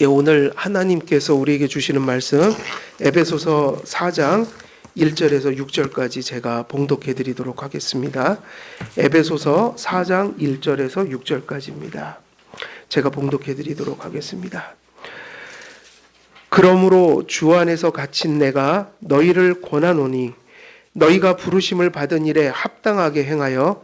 예, 오늘 하나님께서 우리에게 주시는 말씀 에베소서 4장 1절에서 6절까지 제가 봉독해 드리도록 하겠습니다. 에베소서 4장 1절에서 6절까지입니다. 제가 봉독해 드리도록 하겠습니다. 그러므로 주 안에서 갇힌 내가 너희를 권하노니 너희가 부르심을 받은 일에 합당하게 행하여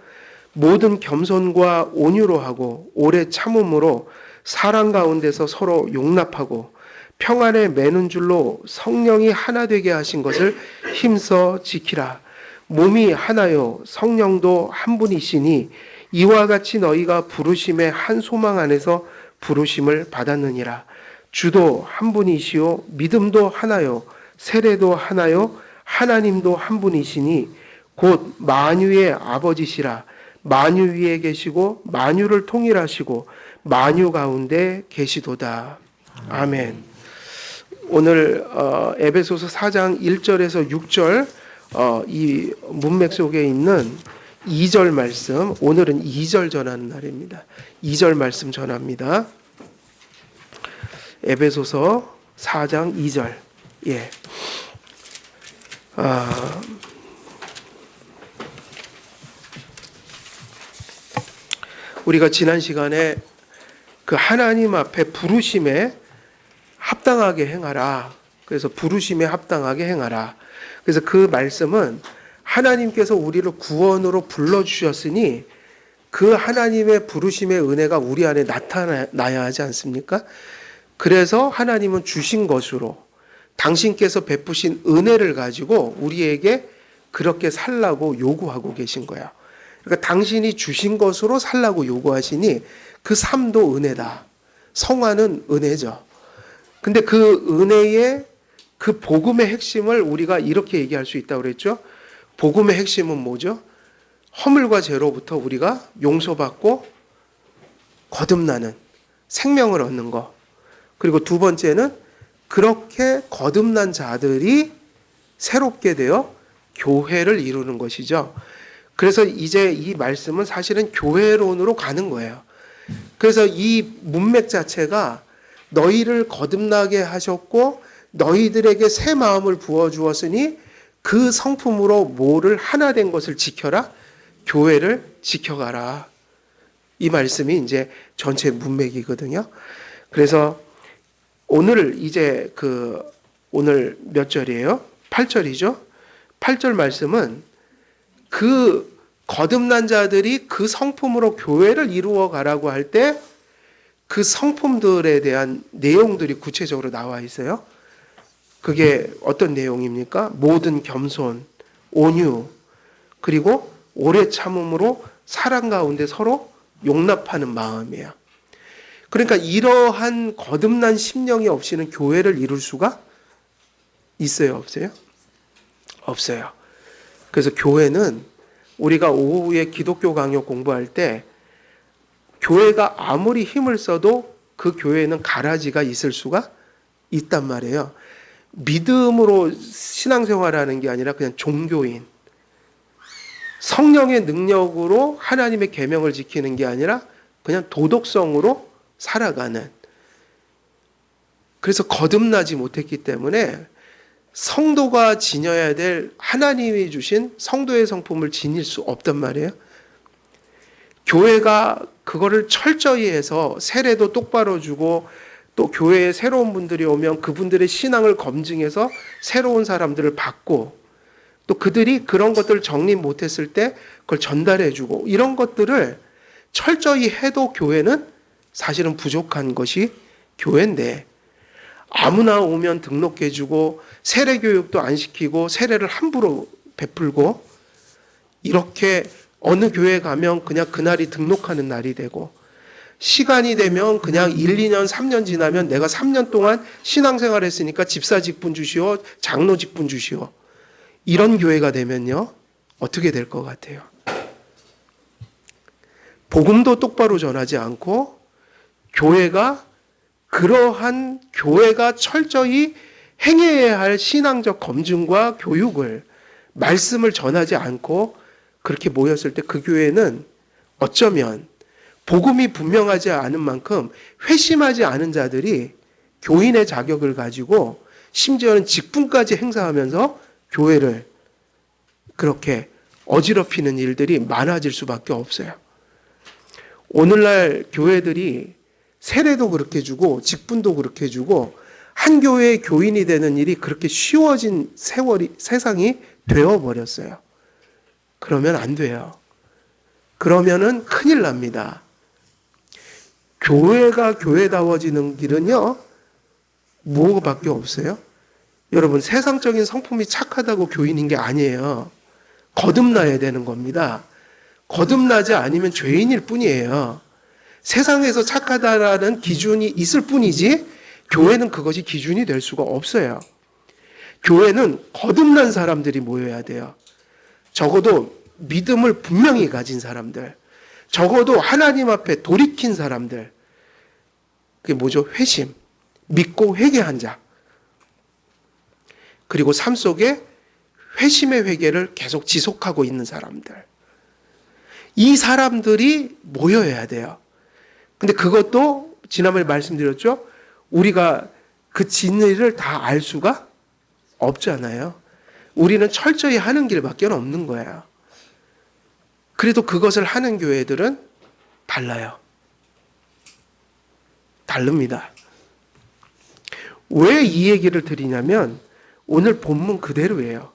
모든 겸손과 온유로 하고 오래 참음으로 사랑 가운데서 서로 용납하고 평안에 매는 줄로 성령이 하나 되게 하신 것을 힘써 지키라. 몸이 하나요 성령도 한 분이시니 이와 같이 너희가 부르심의 한 소망 안에서 부르심을 받았느니라. 주도 한 분이시요 믿음도 하나요 세례도 하나요 하나님도 한 분이시니 곧 만유의 아버지시라. 만유 위에 계시고 만유를 통일하시고 만유 가운데 계시도다. 아멘. 오늘 에베소서 4장 1절에서 6절 이 문맥 속에 있는 2절 말씀, 오늘은 2절 전하는 날입니다. 2절 말씀 전합니다. 에베소서 4장 2절. 예. 우리가 지난 시간에 그 하나님 앞에 부르심에 합당하게 행하라. 그래서 부르심에 합당하게 행하라. 그래서 그 말씀은 하나님께서 우리를 구원으로 불러주셨으니 그 하나님의 부르심의 은혜가 우리 안에 나타나야 하지 않습니까? 그래서 하나님은 주신 것으로 당신께서 베푸신 은혜를 가지고 우리에게 그렇게 살라고 요구하고 계신 거예요. 그러니까 당신이 주신 것으로 살라고 요구하시니 그 삶도 은혜다. 성화는 은혜죠. 근데 그 은혜의 그 복음의 핵심을 우리가 이렇게 얘기할 수 있다고 그랬죠. 복음의 핵심은 뭐죠? 허물과 죄로부터 우리가 용서받고 거듭나는 생명을 얻는 것. 그리고 두 번째는 그렇게 거듭난 자들이 새롭게 되어 교회를 이루는 것이죠. 그래서 이제 이 말씀은 사실은 교회론으로 가는 거예요. 그래서 이 문맥 자체가 너희를 거듭나게 하셨고 너희들에게 새 마음을 부어주었으니 그 성품으로 뭐를 하나 된 것을 지켜라. 교회를 지켜가라. 이 말씀이 이제 전체 문맥이거든요. 그래서 오늘 이제 오늘 몇 절이에요? 8절이죠. 8절 말씀은 그 거듭난 자들이 그 성품으로 교회를 이루어 가라고 할 때 그 성품들에 대한 내용들이 구체적으로 나와 있어요. 그게 어떤 내용입니까? 모든 겸손, 온유, 그리고 오래 참음으로 사랑 가운데 서로 용납하는 마음이에요. 그러니까 이러한 거듭난 심령이 없이는 교회를 이룰 수가 있어요? 없어요? 없어요. 그래서 교회는 우리가 오후에 기독교 강요 공부할 때 교회가 아무리 힘을 써도 그 교회는 가라지가 있을 수가 있단 말이에요. 믿음으로 신앙생활하는 게 아니라 그냥 종교인, 성령의 능력으로 하나님의 계명을 지키는 게 아니라 그냥 도덕성으로 살아가는. 그래서 거듭나지 못했기 때문에 성도가 지녀야 될 하나님이 주신 성도의 성품을 지닐 수 없단 말이에요. 교회가 그거를 철저히 해서 세례도 똑바로 주고 또 교회에 새로운 분들이 오면 그분들의 신앙을 검증해서 새로운 사람들을 받고 또 그들이 그런 것들을 정리 못했을 때 그걸 전달해주고 이런 것들을 철저히 해도 교회는 사실은 부족한 것이 교회인데 아무나 오면 등록해주고 세례 교육도 안 시키고 세례를 함부로 베풀고 이렇게 어느 교회 가면 그냥 그날이 등록하는 날이 되고 시간이 되면 그냥 1, 2년, 3년 지나면 내가 3년 동안 신앙생활 했으니까 집사 직분 주시오, 장로 직분 주시오. 이런 교회가 되면요. 어떻게 될 것 같아요? 복음도 똑바로 전하지 않고 교회가 그러한 교회가 철저히 행해야 할 신앙적 검증과 교육을 말씀을 전하지 않고 그렇게 모였을 때 그 교회는 어쩌면 복음이 분명하지 않은 만큼 회심하지 않은 자들이 교인의 자격을 가지고 심지어는 직분까지 행사하면서 교회를 그렇게 어지럽히는 일들이 많아질 수밖에 없어요. 오늘날 교회들이 세례도 그렇게 주고 직분도 그렇게 주고 한 교회의 교인이 되는 일이 그렇게 쉬워진 세상이 되어버렸어요. 그러면 안 돼요. 그러면은 큰일 납니다. 교회가 교회다워지는 길은요, 뭐밖에 없어요? 여러분, 세상적인 성품이 착하다고 교인인 게 아니에요. 거듭나야 되는 겁니다. 거듭나지 않으면 죄인일 뿐이에요. 세상에서 착하다라는 기준이 있을 뿐이지 교회는 그것이 기준이 될 수가 없어요. 교회는 거듭난 사람들이 모여야 돼요. 적어도 믿음을 분명히 가진 사람들, 적어도 하나님 앞에 돌이킨 사람들, 그게 뭐죠? 회심, 믿고 회개한 자, 그리고 삶 속에 회심의 회개를 계속 지속하고 있는 사람들, 이 사람들이 모여야 돼요. 근데 그것도 지난번에 말씀드렸죠? 우리가 그 진리를 다 알 수가 없잖아요. 우리는 철저히 하는 길밖에 없는 거예요. 그래도 그것을 하는 교회들은 달라요. 다릅니다. 왜 이 얘기를 드리냐면 오늘 본문 그대로예요.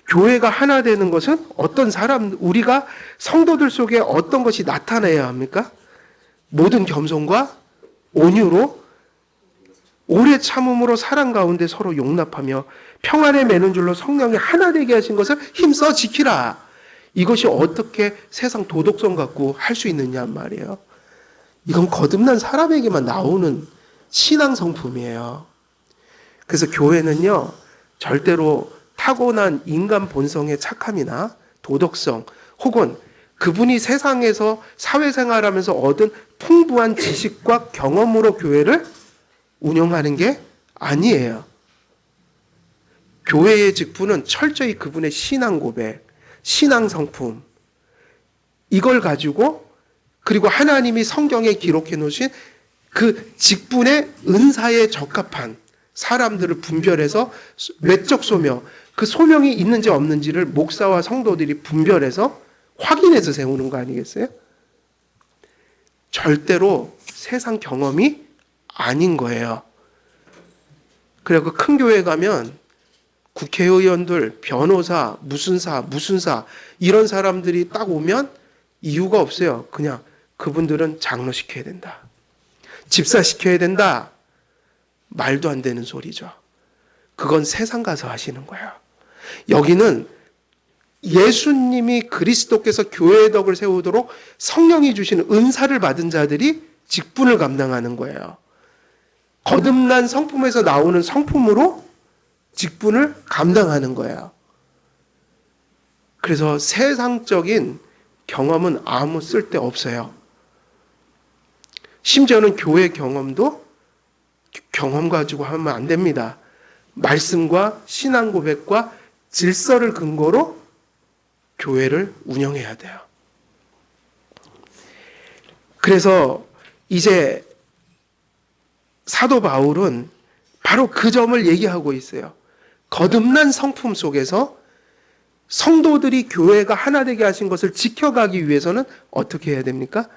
교회가 하나 되는 것은 어떤 사람, 우리가 성도들 속에 어떤 것이 나타나야 합니까? 모든 겸손과 온유로 오래 참음으로 사랑 가운데 서로 용납하며 평안에 매는 줄로 성령이 하나 되게 하신 것을 힘써 지키라. 이것이 어떻게 세상 도덕성 갖고 할 수 있느냐 말이에요. 이건 거듭난 사람에게만 나오는 신앙 성품이에요. 그래서 교회는요, 절대로 타고난 인간 본성의 착함이나 도덕성 혹은 그분이 세상에서 사회생활하면서 얻은 풍부한 지식과 경험으로 교회를 운영하는 게 아니에요. 교회의 직분은 철저히 그분의 신앙 고백, 신앙 성품, 이걸 가지고 그리고 하나님이 성경에 기록해 놓으신 그 직분의 은사에 적합한 사람들을 분별해서 외적 소명, 그 소명이 있는지 없는지를 목사와 성도들이 분별해서 확인해서 세우는 거 아니겠어요? 절대로 세상 경험이 아닌 거예요. 그리고 큰 교회 가면 국회의원들, 변호사, 무슨 사 이런 사람들이 딱 오면 이유가 없어요. 그냥 그분들은 장로시켜야 된다. 집사시켜야 된다. 말도 안 되는 소리죠. 그건 세상 가서 하시는 거예요. 여기는 예수님이 그리스도께서 교회의 덕을 세우도록 성령이 주시는 은사를 받은 자들이 직분을 감당하는 거예요. 거듭난 성품에서 나오는 성품으로 직분을 감당하는 거예요. 그래서 세상적인 경험은 아무 쓸데 없어요. 심지어는 교회 경험도 경험 가지고 하면 안 됩니다. 말씀과 신앙 고백과 질서를 근거로 교회를 운영해야 돼요. 그래서 이제 사도 바울은 바로 그 점을 얘기하고 있어요. 거듭난 성품 속에서 성도들이 교회가 하나 되게 하신 것을 지켜가기 위해서는 어떻게 해야 됩니까?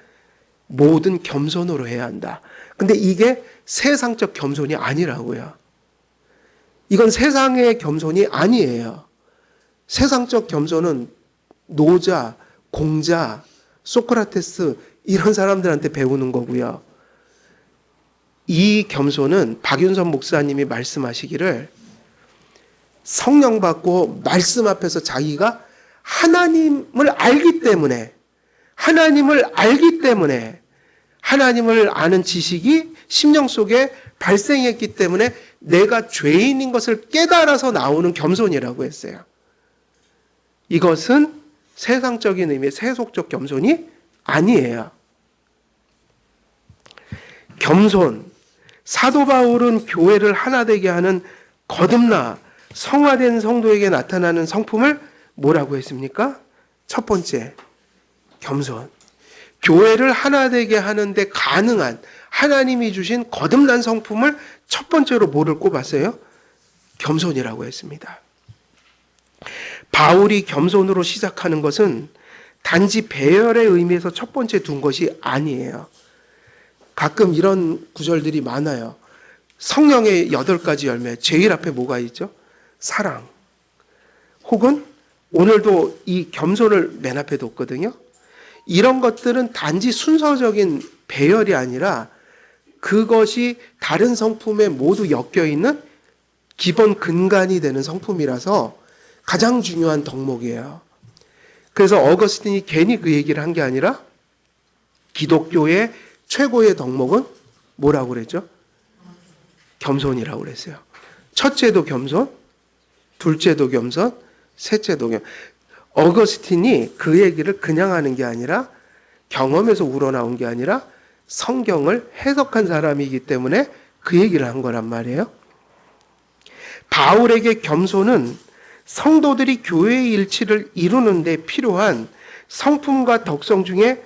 모든 겸손으로 해야 한다. 근데 이게 세상적 겸손이 아니라고요. 이건 세상의 겸손이 아니에요. 세상적 겸손은 노자, 공자, 소크라테스 이런 사람들한테 배우는 거고요. 이 겸손은 박윤선 목사님이 말씀하시기를 성령 받고 말씀 앞에서 자기가 하나님을 알기 때문에 하나님을 아는 지식이 심령 속에 발생했기 때문에 내가 죄인인 것을 깨달아서 나오는 겸손이라고 했어요. 이것은 세상적인 의미의 세속적 겸손이 아니에요. 겸손, 사도 바울은 교회를 하나 되게 하는 거듭나 성화된 성도에게 나타나는 성품을 뭐라고 했습니까? 첫 번째, 겸손. 교회를 하나 되게 하는데 가능한 하나님이 주신 거듭난 성품을 첫 번째로 뭐를 꼽았어요? 겸손이라고 했습니다. 바울이 겸손으로 시작하는 것은 단지 배열의 의미에서 첫 번째 둔 것이 아니에요. 가끔 이런 구절들이 많아요. 성령의 8가지 열매, 제일 앞에 뭐가 있죠? 사랑. 혹은 오늘도 이 겸손을 맨 앞에 뒀거든요. 이런 것들은 단지 순서적인 배열이 아니라 그것이 다른 성품에 모두 엮여 있는 기본 근간이 되는 성품이라서 가장 중요한 덕목이에요. 그래서 어거스틴이 괜히 그 얘기를 한 게 아니라 기독교의 최고의 덕목은 뭐라고 그랬죠? 겸손이라고 그랬어요. 첫째도 겸손, 둘째도 겸손, 셋째도 겸손. 어거스틴이 그 얘기를 그냥 하는 게 아니라 경험에서 우러나온 게 아니라 성경을 해석한 사람이기 때문에 그 얘기를 한 거란 말이에요. 바울에게 겸손은 성도들이 교회의 일치를 이루는 데 필요한 성품과 덕성 중에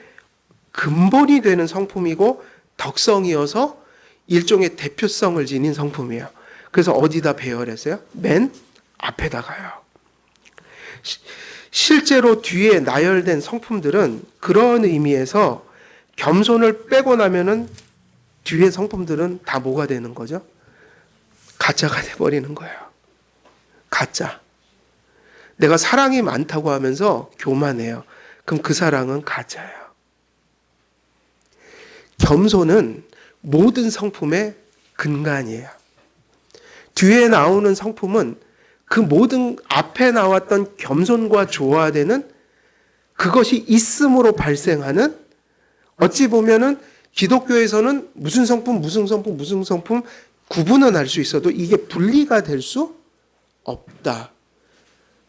근본이 되는 성품이고 덕성이어서 일종의 대표성을 지닌 성품이에요. 그래서 어디다 배열했어요? 맨 앞에다가요. 실제로 뒤에 나열된 성품들은 그런 의미에서 겸손을 빼고 나면은 뒤에 성품들은 다 뭐가 되는 거죠? 가짜가 돼버리는 거예요. 가짜. 내가 사랑이 많다고 하면서 교만해요. 그럼 그 사랑은 가짜예요. 겸손은 모든 성품의 근간이에요. 뒤에 나오는 성품은 그 모든 앞에 나왔던 겸손과 조화되는 그것이 있음으로 발생하는, 어찌 보면은 기독교에서는 무슨 성품 구분은 할 수 있어도 이게 분리가 될 수 없다.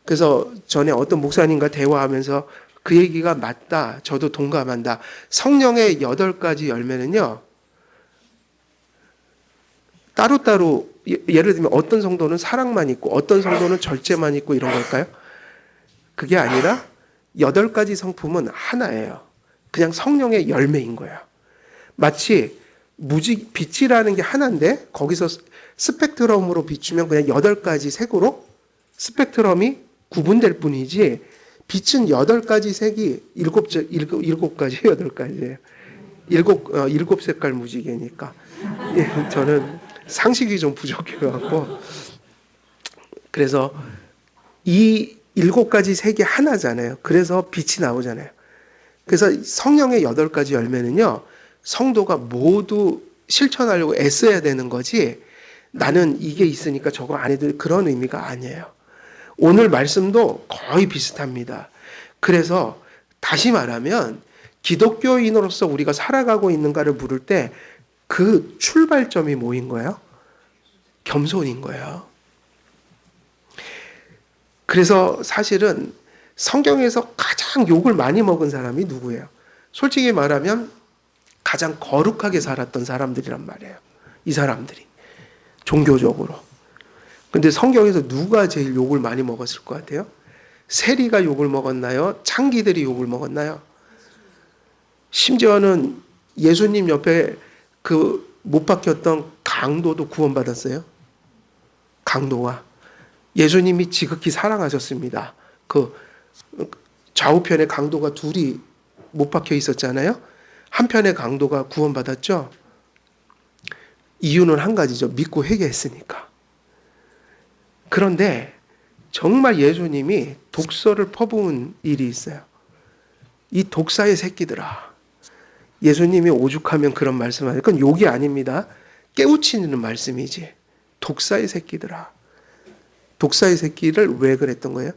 그래서 전에 어떤 목사님과 대화하면서 그 얘기가 맞다. 저도 동감한다. 성령의 8가지 열매는요, 따로따로, 예를 들면 어떤 성도는 사랑만 있고 어떤 성도는 절제만 있고 이런 걸까요? 그게 아니라 8가지 성품은 하나예요. 그냥 성령의 열매인 거예요. 마치 빛이라는 게 하나인데 거기서 스펙트럼으로 비추면 그냥 8가지 색으로 스펙트럼이 구분될 뿐이지, 빛은 8가지 색이 7가지, 8가지예요. 7색깔 무지개니까. 예, 저는 상식이 좀 부족해갖고. 그래서 이 7가지 색이 하나잖아요. 그래서 빛이 나오잖아요. 그래서 성령의 8가지 열매는요, 성도가 모두 실천하려고 애써야 되는 거지, 나는 이게 있으니까 저거 안 해도 그런 의미가 아니에요. 오늘 말씀도 거의 비슷합니다. 그래서 다시 말하면 기독교인으로서 우리가 살아가고 있는가를 물을 때 그 출발점이 뭐인 거예요? 겸손인 거예요. 그래서 사실은 성경에서 가장 욕을 많이 먹은 사람이 누구예요? 솔직히 말하면 가장 거룩하게 살았던 사람들이란 말이에요. 이 사람들이. 종교적으로. 근데 성경에서 누가 제일 욕을 많이 먹었을 것 같아요? 세리가 욕을 먹었나요? 창기들이 욕을 먹었나요? 심지어는 예수님 옆에 그 못 박혔던 강도도 구원받았어요. 강도가. 예수님이 지극히 사랑하셨습니다. 그 좌우편에 강도가 둘이 못 박혀 있었잖아요. 한편의 강도가 구원받았죠. 이유는 한 가지죠. 믿고 회개했으니까. 그런데 정말 예수님이 독서를 퍼부은 일이 있어요. 이 독사의 새끼들아. 예수님이 오죽하면 그런 말씀하세요. 그건 욕이 아닙니다. 깨우치는 말씀이지. 독사의 새끼들아. 독사의 새끼를 왜 그랬던 거예요?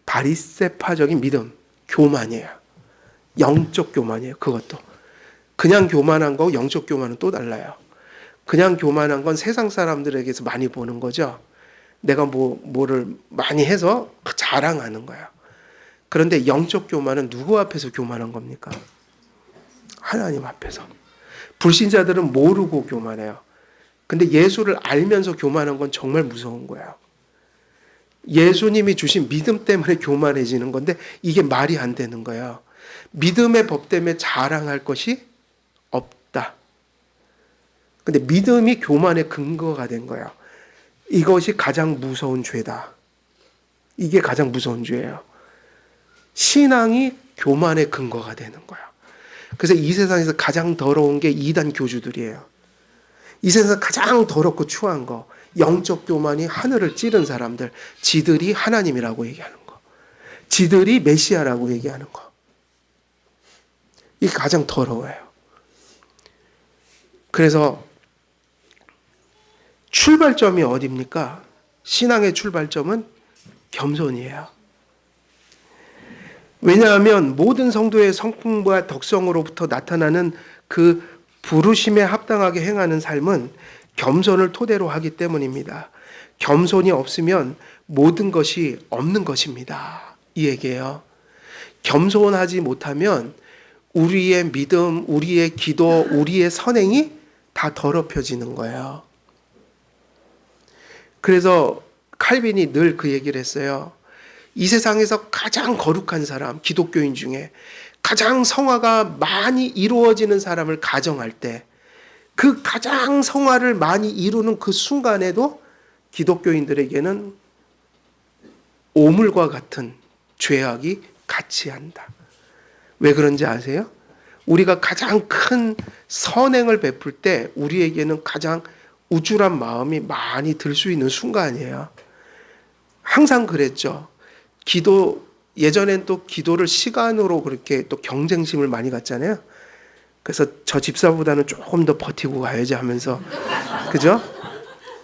바리새파적인 믿음, 교만이에요. 영적 교만이에요. 그것도. 그냥 교만한 거고 영적 교만은 또 달라요. 그냥 교만한 건 세상 사람들에게서 많이 보는 거죠. 내가 뭐를 많이 해서 자랑하는 거야. 그런데 영적 교만은 누구 앞에서 교만한 겁니까? 하나님 앞에서. 불신자들은 모르고 교만해요. 근데 예수를 알면서 교만한 건 정말 무서운 거예요. 예수님이 주신 믿음 때문에 교만해지는 건데 이게 말이 안 되는 거예요. 믿음의 법 때문에 자랑할 것이 없다. 근데 믿음이 교만의 근거가 된 거예요. 이것이 가장 무서운 죄다. 이게 가장 무서운 죄예요. 신앙이 교만의 근거가 되는 거예요. 그래서 이 세상에서 가장 더러운 게 이단 교주들이에요. 이 세상에서 가장 더럽고 추한 거, 영적 교만이 하늘을 찌른 사람들, 지들이 하나님이라고 얘기하는 거, 지들이 메시아라고 얘기하는 거, 이게 가장 더러워요. 그래서 출발점이 어디입니까? 신앙의 출발점은 겸손이에요. 왜냐하면 모든 성도의 성품과 덕성으로부터 나타나는 그 부르심에 합당하게 행하는 삶은 겸손을 토대로 하기 때문입니다. 겸손이 없으면 모든 것이 없는 것입니다. 이 얘기예요. 겸손하지 못하면 우리의 믿음, 우리의 기도, 우리의 선행이 다 더럽혀지는 거예요. 그래서 칼빈이 늘 그 얘기를 했어요. 이 세상에서 가장 거룩한 사람, 기독교인 중에 가장 성화가 많이 이루어지는 사람을 가정할 때 그 가장 성화를 많이 이루는 그 순간에도 기독교인들에게는 오물과 같은 죄악이 같이 한다. 왜 그런지 아세요? 우리가 가장 큰 선행을 베풀 때 우리에게는 가장 우쭐한 마음이 많이 들 수 있는 순간이에요. 항상 그랬죠. 예전엔 또 기도를 시간으로 그렇게 또 경쟁심을 많이 갖잖아요. 그래서 저 집사보다는 조금 더 버티고 가야지 하면서, 그죠?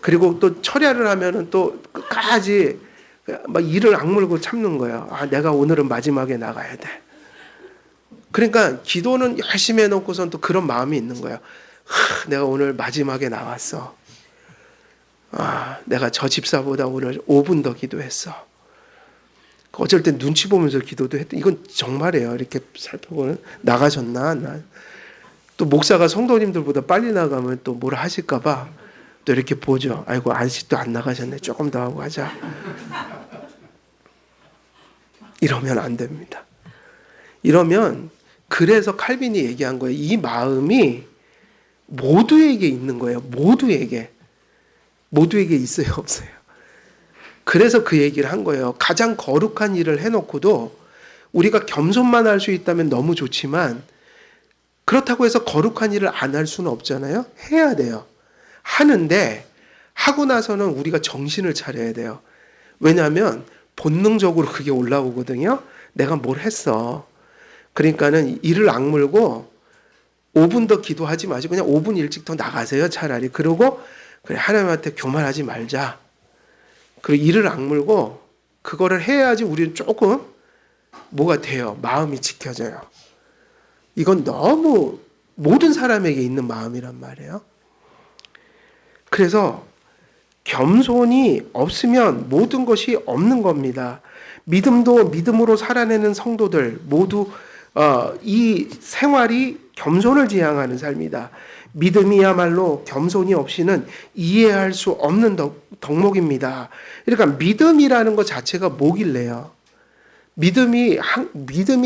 그리고 또 철야를 하면은 또 끝까지 막 이를 악물고 참는 거예요. 아, 내가 오늘은 마지막에 나가야 돼. 그러니까 기도는 열심히 해놓고선 또 그런 마음이 있는 거예요. 내가 오늘 마지막에 나왔어. 아, 내가 저 집사보다 오늘 5분 더 기도했어. 어쩔 땐 눈치 보면서 기도도 했다. 이건 정말이에요. 이렇게 살펴보면 나가셨나? 또 목사가 성도님들보다 빨리 나가면 또 뭐라 하실까봐 또 이렇게 보죠. 아이고 안식도 안 나가셨네. 조금 더 하고 하자. 이러면 안 됩니다. 이러면 그래서 칼빈이 얘기한 거예요. 이 마음이 모두에게 있는 거예요. 모두에게 있어요, 없어요? 그래서 그 얘기를 한 거예요. 가장 거룩한 일을 해놓고도 우리가 겸손만 할 수 있다면 너무 좋지만 그렇다고 해서 거룩한 일을 안 할 수는 없잖아요. 해야 돼요. 하는데 하고 나서는 우리가 정신을 차려야 돼요. 왜냐하면 본능적으로 그게 올라오거든요. 내가 뭘 했어. 그러니까는 이를 악물고 5분 더 기도하지 마시고 그냥 5분 일찍 더 나가세요. 차라리. 그러고 그래, 하나님한테 교만하지 말자. 그리고 이를 악물고 그거를 해야지 우리는 조금 뭐가 돼요. 마음이 지켜져요. 이건 너무 모든 사람에게 있는 마음이란 말이에요. 그래서 겸손이 없으면 모든 것이 없는 겁니다. 믿음도 믿음으로 살아내는 성도들 모두 이 생활이 겸손을 지향하는 삶이다. 믿음이야말로 겸손이 없이는 이해할 수 없는 덕목입니다. 그러니까 믿음이라는 것 자체가 뭐길래요? 믿음이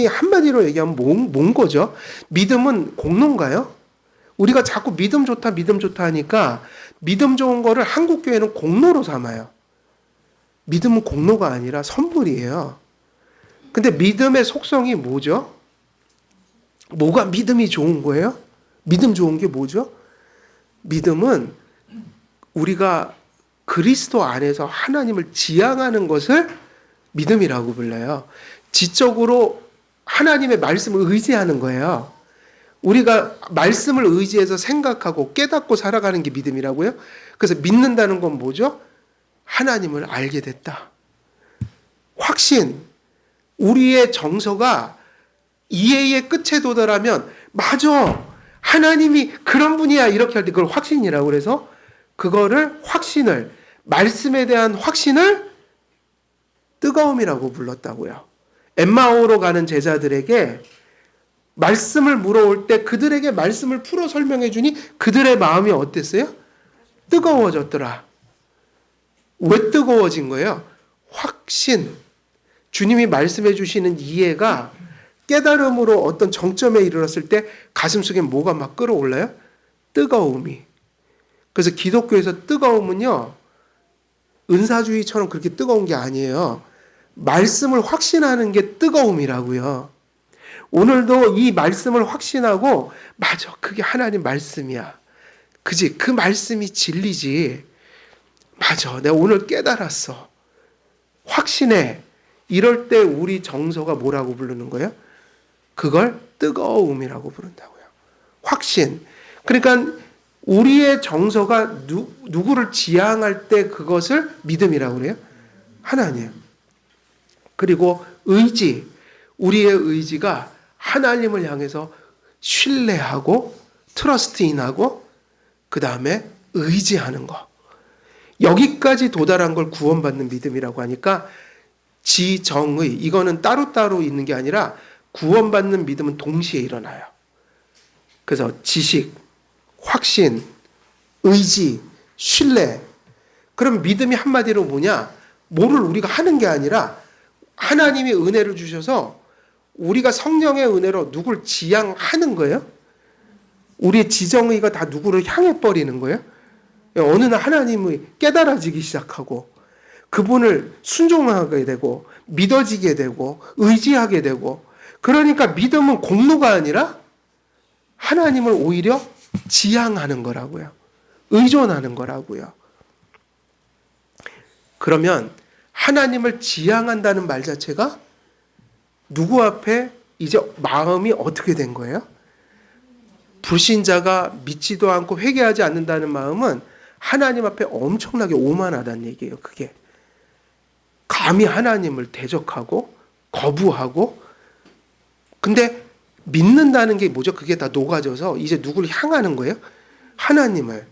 한마디로 얘기하면 뭔 거죠? 믿음은 공로인가요? 우리가 자꾸 믿음 좋다 하니까 믿음 좋은 거를 한국교회는 공로로 삼아요. 믿음은 공로가 아니라 선물이에요. 근데 믿음의 속성이 뭐죠? 뭐가 믿음이 좋은 거예요? 믿음 좋은 게 뭐죠? 믿음은 우리가 그리스도 안에서 하나님을 지향하는 것을 믿음이라고 불러요. 지적으로 하나님의 말씀을 의지하는 거예요. 우리가 말씀을 의지해서 생각하고 깨닫고 살아가는 게 믿음이라고요. 그래서 믿는다는 건 뭐죠? 하나님을 알게 됐다. 확신. 우리의 정서가 이해의 끝에 도달하면 맞아. 하나님이 그런 분이야. 이렇게 할 때 그걸 확신이라고 그래서 그거를 확신을 말씀에 대한 확신을 뜨거움이라고 불렀다고요. 엠마오로 가는 제자들에게 말씀을 물어올 때 그들에게 말씀을 풀어 설명해 주니 그들의 마음이 어땠어요? 뜨거워졌더라. 왜 뜨거워진 거예요? 확신. 주님이 말씀해 주시는 이해가 깨달음으로 어떤 정점에 이르렀을 때 가슴속에 뭐가 막 끌어올라요? 뜨거움이. 그래서 기독교에서 뜨거움은요, 은사주의처럼 그렇게 뜨거운 게 아니에요. 말씀을 확신하는 게 뜨거움이라고요. 오늘도 이 말씀을 확신하고, 맞아, 그게 하나님 말씀이야. 그지? 그 말씀이 진리지. 맞아, 내가 오늘 깨달았어. 확신해. 이럴 때 우리 정서가 뭐라고 부르는 거예요? 그걸 뜨거움이라고 부른다고요. 확신. 그러니까 우리의 정서가 누구를 지향할 때 그것을 믿음이라고 그래요? 하나님. 그리고 의지. 우리의 의지가 하나님을 향해서 신뢰하고 트러스트인하고 그 다음에 의지하는 거. 여기까지 도달한 걸 구원받는 믿음이라고 하니까 지정의, 이거는 따로따로 있는 게 아니라 구원받는 믿음은 동시에 일어나요. 그래서 지식, 확신, 의지, 신뢰. 그럼 믿음이 한마디로 뭐냐? 뭐를 우리가 하는 게 아니라 하나님이 은혜를 주셔서 우리가 성령의 은혜로 누굴 지향하는 거예요. 우리의 지정의가 다 누구를 향해 버리는 거예요. 어느 날 하나님이 깨달아지기 시작하고 그분을 순종하게 되고 믿어지게 되고 의지하게 되고, 그러니까 믿음은 공로가 아니라 하나님을 오히려 지향하는 거라고요. 의존하는 거라고요. 그러면 하나님을 지향한다는 말 자체가 누구 앞에 이제 마음이 어떻게 된 거예요? 불신자가 믿지도 않고 회개하지 않는다는 마음은 하나님 앞에 엄청나게 오만하다는 얘기예요. 그게 감히 하나님을 대적하고 거부하고, 근데 믿는다는 게 뭐죠? 그게 다 녹아져서 이제 누구를 향하는 거예요? 하나님을.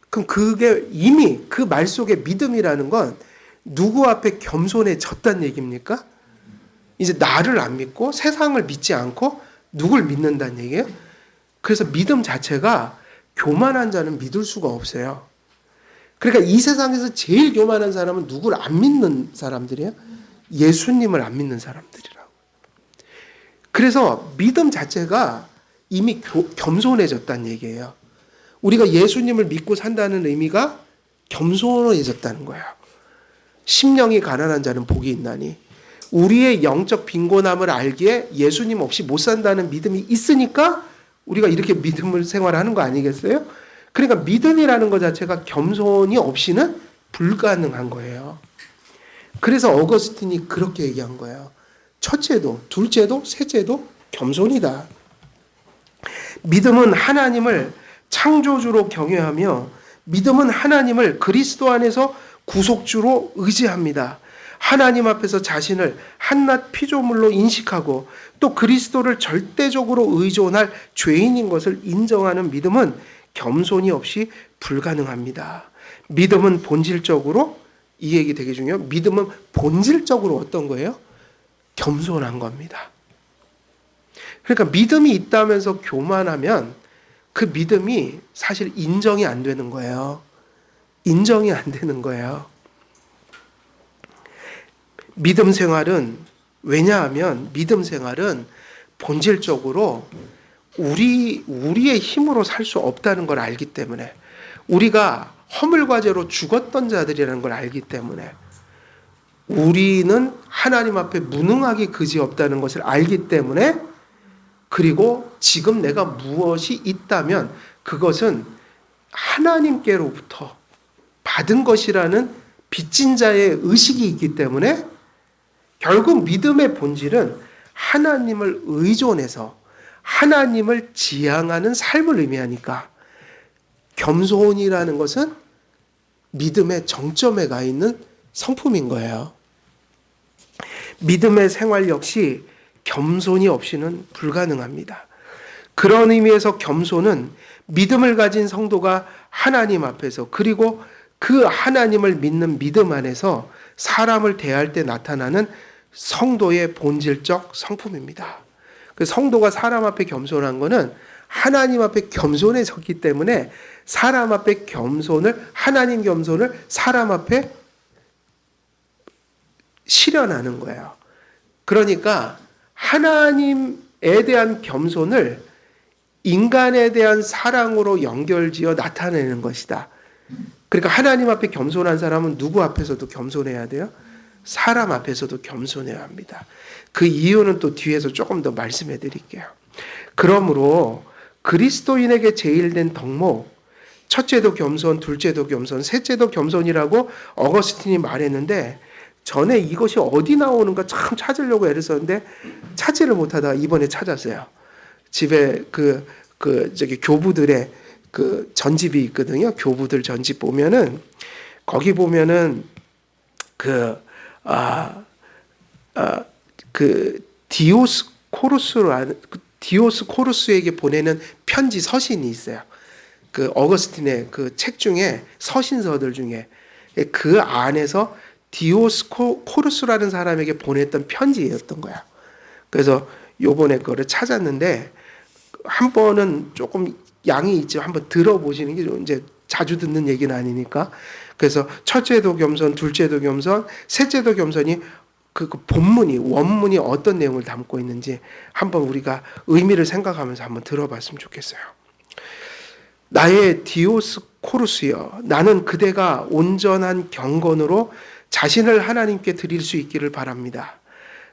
그럼 그게 이미 그 말 속에 믿음이라는 건 누구 앞에 겸손해졌다는 얘기입니까? 이제 나를 안 믿고 세상을 믿지 않고 누굴 믿는다는 얘기예요? 그래서 믿음 자체가 교만한 자는 믿을 수가 없어요. 그러니까 이 세상에서 제일 교만한 사람은 누구를 안 믿는 사람들이에요? 예수님을 안 믿는 사람들이라고. 그래서 믿음 자체가 이미 겸손해졌다는 얘기예요. 우리가 예수님을 믿고 산다는 의미가 겸손해졌다는 거예요. 심령이 가난한 자는 복이 있나니. 우리의 영적 빈곤함을 알기에 예수님 없이 못 산다는 믿음이 있으니까 우리가 이렇게 믿음을 생활하는 거 아니겠어요? 그러니까 믿음이라는 것 자체가 겸손이 없이는 불가능한 거예요. 그래서 어거스틴이 그렇게 얘기한 거예요. 첫째도, 둘째도, 셋째도 겸손이다. 믿음은 하나님을 창조주로 경외하며 믿음은 하나님을 그리스도 안에서 구속주로 의지합니다. 하나님 앞에서 자신을 한낱 피조물로 인식하고 또 그리스도를 절대적으로 의존할 죄인인 것을 인정하는 믿음은 겸손이 없이 불가능합니다. 믿음은 본질적으로, 이 얘기 되게 중요해요. 믿음은 본질적으로 어떤 거예요? 겸손한 겁니다. 그러니까 믿음이 있다면서 교만하면 그 믿음이 사실 인정이 안 되는 거예요. 인정이 안 되는 거예요. 믿음 생활은, 왜냐하면 믿음 생활은 본질적으로 우리의 힘으로 살 수 없다는 걸 알기 때문에, 우리가 허물과제로 죽었던 자들이라는 걸 알기 때문에, 우리는 하나님 앞에 무능하기 그지없다는 것을 알기 때문에, 그리고 지금 내가 무엇이 있다면 그것은 하나님께로부터 받은 것이라는 빚진 자의 의식이 있기 때문에 결국 믿음의 본질은 하나님을 의존해서 하나님을 지향하는 삶을 의미하니까 겸손이라는 것은 믿음의 정점에 가 있는 성품인 거예요. 믿음의 생활 역시 겸손이 없이는 불가능합니다. 그런 의미에서 겸손은 믿음을 가진 성도가 하나님 앞에서, 그리고 그 하나님을 믿는 믿음 안에서 사람을 대할 때 나타나는 성도의 본질적 성품입니다. 그 성도가 사람 앞에 겸손한 것은 하나님 앞에 겸손해졌기 때문에 사람 앞에 겸손을, 하나님 겸손을 사람 앞에 실현하는 거예요. 그러니까 하나님에 대한 겸손을 인간에 대한 사랑으로 연결지어 나타내는 것이다. 그러니까 하나님 앞에 겸손한 사람은 누구 앞에서도 겸손해야 돼요? 사람 앞에서도 겸손해야 합니다. 그 이유는 또 뒤에서 조금 더 말씀해 드릴게요. 그러므로 그리스도인에게 제일된 덕목, 첫째도 겸손, 둘째도 겸손, 셋째도 겸손이라고 어거스틴이 말했는데, 전에 이것이 어디 나오는가 참 찾으려고 애를 썼는데 찾지를 못하다가 이번에 찾았어요. 집에 저기 교부들의 그 전집이 있거든요. 교부들 전집 보면은 거기 보면은 디오스코루스에게 보내는 편지 서신이 있어요. 그 어거스틴의 그 책 중에 서신서들 중에 그 안에서 디오스코루스라는 사람에게 보냈던 편지였던 거야. 그래서 요번에 그거를 찾았는데 한 번은 조금 양이 있죠. 한번 들어보시는 게 이제 자주 듣는 얘기는 아니니까. 그래서 첫째도 겸손, 둘째도 겸손, 셋째도 겸손이 그 본문이 원문이 어떤 내용을 담고 있는지 한번 우리가 의미를 생각하면서 한번 들어봤으면 좋겠어요. 나의 디오스코루스여, 나는 그대가 온전한 경건으로 자신을 하나님께 드릴 수 있기를 바랍니다.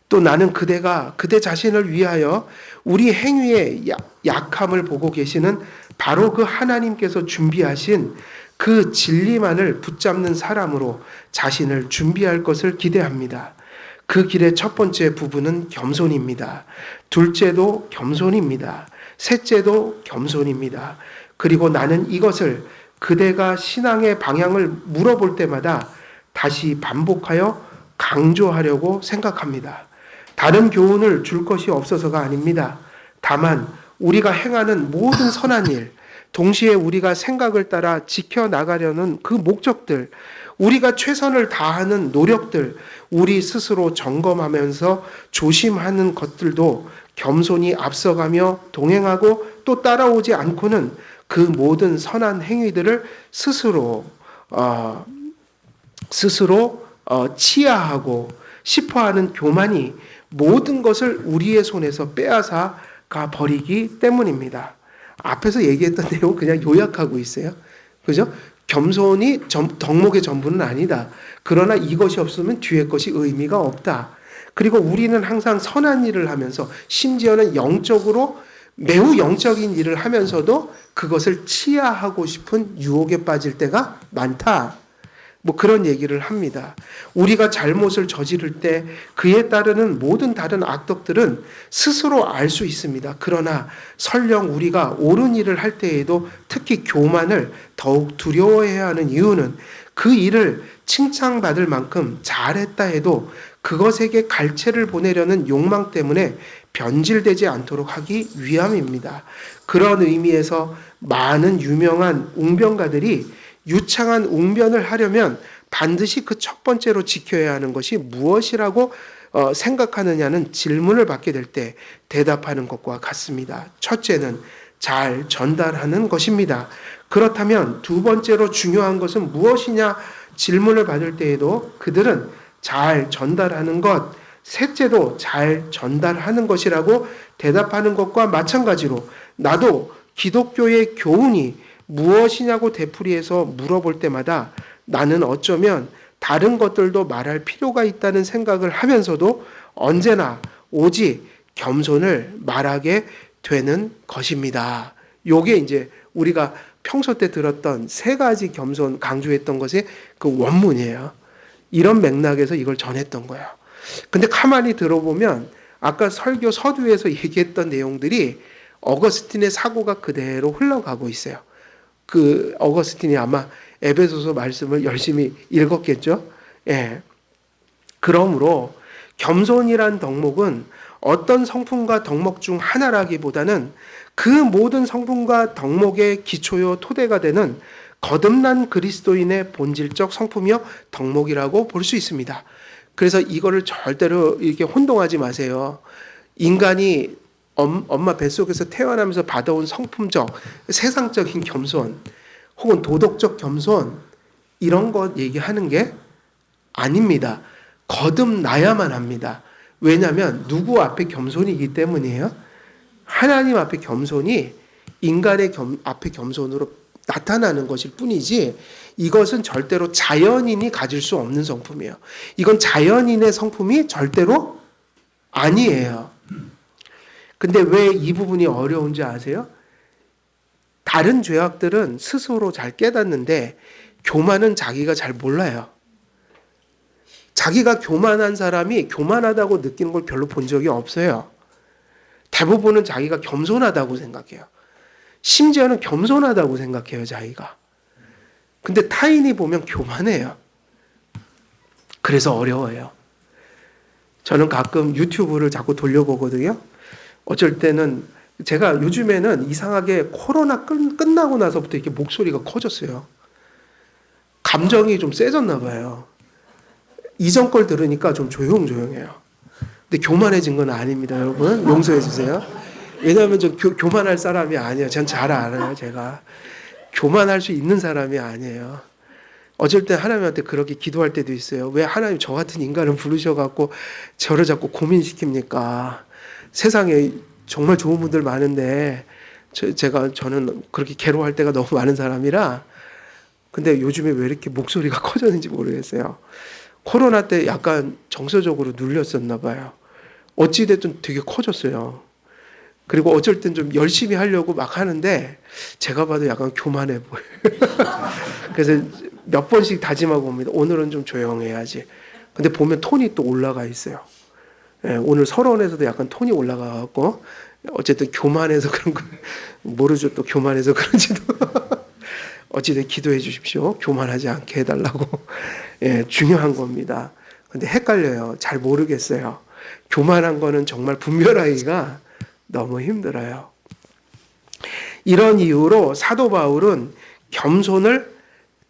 또 나는 그대가 그대 자신을 위하여 우리 행위의 약함을 보고 계시는 바로 그 하나님께서 준비하신 그 진리만을 붙잡는 사람으로 자신을 준비할 것을 기대합니다. 그 길의 첫 번째 부분은 겸손입니다. 둘째도 겸손입니다. 셋째도 겸손입니다. 그리고 나는 이것을 그대가 신앙의 방향을 물어볼 때마다 다시 반복하여 강조하려고 생각합니다. 다른 교훈을 줄 것이 없어서가 아닙니다. 다만 우리가 행하는 모든 선한 일, 동시에 우리가 생각을 따라 지켜나가려는 그 목적들, 우리가 최선을 다하는 노력들, 우리 스스로 점검하면서 조심하는 것들도 겸손히 앞서가며 동행하고 또 따라오지 않고는 그 모든 선한 행위들을 스스로 치하하고 싶어하는 교만이 모든 것을 우리의 손에서 빼앗아 가 버리기 때문입니다. 앞에서 얘기했던 내용 그냥 요약하고 있어요. 그죠? 겸손이 덕목의 전부는 아니다. 그러나 이것이 없으면 뒤에 것이 의미가 없다. 그리고 우리는 항상 선한 일을 하면서 심지어는 영적으로 매우 영적인 일을 하면서도 그것을 치하하고 싶은 유혹에 빠질 때가 많다. 뭐 그런 얘기를 합니다. 우리가 잘못을 저지를 때 그에 따르는 모든 다른 악덕들은 스스로 알 수 있습니다. 그러나 설령 우리가 옳은 일을 할 때에도 특히 교만을 더욱 두려워해야 하는 이유는 그 일을 칭찬받을 만큼 잘했다 해도 그것에게 갈채를 보내려는 욕망 때문에 변질되지 않도록 하기 위함입니다. 그런 의미에서 많은 유명한 웅변가들이 유창한 웅변을 하려면 반드시 그 첫 번째로 지켜야 하는 것이 무엇이라고 생각하느냐는 질문을 받게 될 때 대답하는 것과 같습니다. 첫째는 잘 전달하는 것입니다. 그렇다면 두 번째로 중요한 것은 무엇이냐 질문을 받을 때에도 그들은 잘 전달하는 것, 셋째도 잘 전달하는 것이라고 대답하는 것과 마찬가지로 나도 기독교의 교훈이 무엇이냐고 되풀이해서 물어볼 때마다 나는 어쩌면 다른 것들도 말할 필요가 있다는 생각을 하면서도 언제나 오직 겸손을 말하게 되는 것입니다. 요게 이제 우리가 평소 때 들었던 세 가지 겸손 강조했던 것의 그 원문이에요. 이런 맥락에서 이걸 전했던 거예요. 근데 가만히 들어보면 아까 설교 서두에서 얘기했던 내용들이 어거스틴의 사고가 그대로 흘러가고 있어요. 그 어거스틴이 아마 에베소서 말씀을 열심히 읽었겠죠. 예. 그러므로 겸손이란 덕목은 어떤 성품과 덕목 중 하나라기보다는 그 모든 성품과 덕목의 기초요 토대가 되는 거듭난 그리스도인의 본질적 성품이요 덕목이라고 볼 수 있습니다. 그래서 이거를 절대로 이렇게 혼동하지 마세요. 인간이 엄마 뱃속에서 태어나면서 받아온 성품적, 세상적인 겸손 혹은 도덕적 겸손 이런 것 얘기하는 게 아닙니다. 거듭나야만 합니다. 왜냐하면 누구 앞에 겸손이기 때문이에요? 하나님 앞에 겸손이 인간의 앞에 겸손으로 나타나는 것일 뿐이지 이것은 절대로 자연인이 가질 수 없는 성품이에요. 이건 자연인의 성품이 절대로 아니에요. 근데 왜 이 부분이 어려운지 아세요? 다른 죄악들은 스스로 잘 깨닫는데 교만은 자기가 잘 몰라요. 자기가 교만한 사람이 교만하다고 느끼는 걸 별로 본 적이 없어요. 대부분은 자기가 겸손하다고 생각해요. 심지어는 겸손하다고 생각해요, 자기가. 근데 타인이 보면 교만해요. 그래서 어려워요. 저는 가끔 유튜브를 자꾸 돌려보거든요. 어쩔 때는 제가 요즘에는 이상하게 코로나 끝나고 나서부터 이렇게 목소리가 커졌어요. 감정이 좀 세졌나 봐요. 이전 걸 들으니까 좀 조용조용해요. 근데 교만해진 건 아닙니다, 여러분. 용서해 주세요. 왜냐하면 저 교만할 사람이 아니에요. 전 잘 알아요, 제가. 교만할 수 있는 사람이 아니에요. 어쩔 때 하나님한테 그렇게 기도할 때도 있어요. 왜 하나님 저 같은 인간을 부르셔갖고 저를 자꾸 고민시킵니까? 세상에 정말 좋은 분들 많은데 저는 그렇게 괴로워할 때가 너무 많은 사람이라 근데 요즘에 왜 이렇게 목소리가 커졌는지 모르겠어요. 코로나 때 약간 정서적으로 눌렸었나 봐요. 어찌됐든 되게 커졌어요. 그리고 어쩔 땐 좀 열심히 하려고 막 하는데 제가 봐도 약간 교만해 보여요. 그래서 몇 번씩 다짐하고 옵니다. 오늘은 좀 조용해야지. 근데 보면 톤이 또 올라가 있어요. 예, 오늘 서론에서도 약간 톤이 올라가갖고 어쨌든 교만해서 그런 거 모르죠. 또 교만해서 그런지도 어찌든 기도해 주십시오. 교만하지 않게 해달라고. 예, 중요한 겁니다. 근데 헷갈려요. 잘 모르겠어요. 교만한 거는 정말 분별하기가 너무 힘들어요. 이런 이유로 사도 바울은 겸손을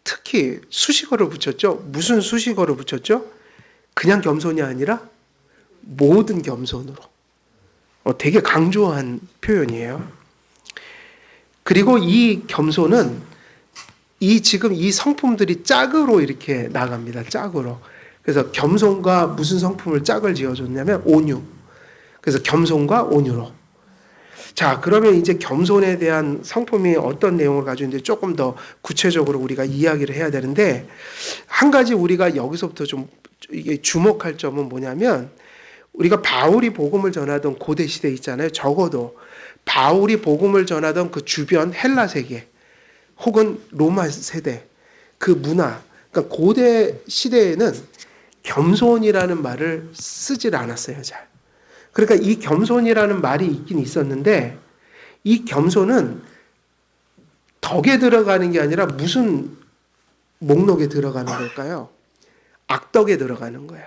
특히 수식어를 붙였죠. 무슨 수식어를 붙였죠? 그냥 겸손이 아니라 모든 겸손으로. 되게 강조한 표현이에요. 그리고 이 겸손은 지금 이 성품들이 짝으로 이렇게 나갑니다. 짝으로. 그래서 겸손과 무슨 성품을 짝을 지어줬냐면 온유. 그래서 겸손과 온유로. 자, 그러면 이제 겸손에 대한 성품이 어떤 내용을 가지고 있는지 조금 더 구체적으로 우리가 이야기를 해야 되는데 한 가지 우리가 여기서부터 좀 이게 주목할 점은 뭐냐면 우리가 바울이 복음을 전하던 고대 시대 있잖아요. 적어도 바울이 복음을 전하던 그 주변 헬라 세계 혹은 로마 세대 그 문화 그러니까 고대 시대에는 겸손이라는 말을 쓰질 않았어요. 잘. 그러니까 이 겸손이라는 말이 있긴 있었는데 이 겸손은 덕에 들어가는 게 아니라 무슨 목록에 들어가는 걸까요? 악덕에 들어가는 거예요.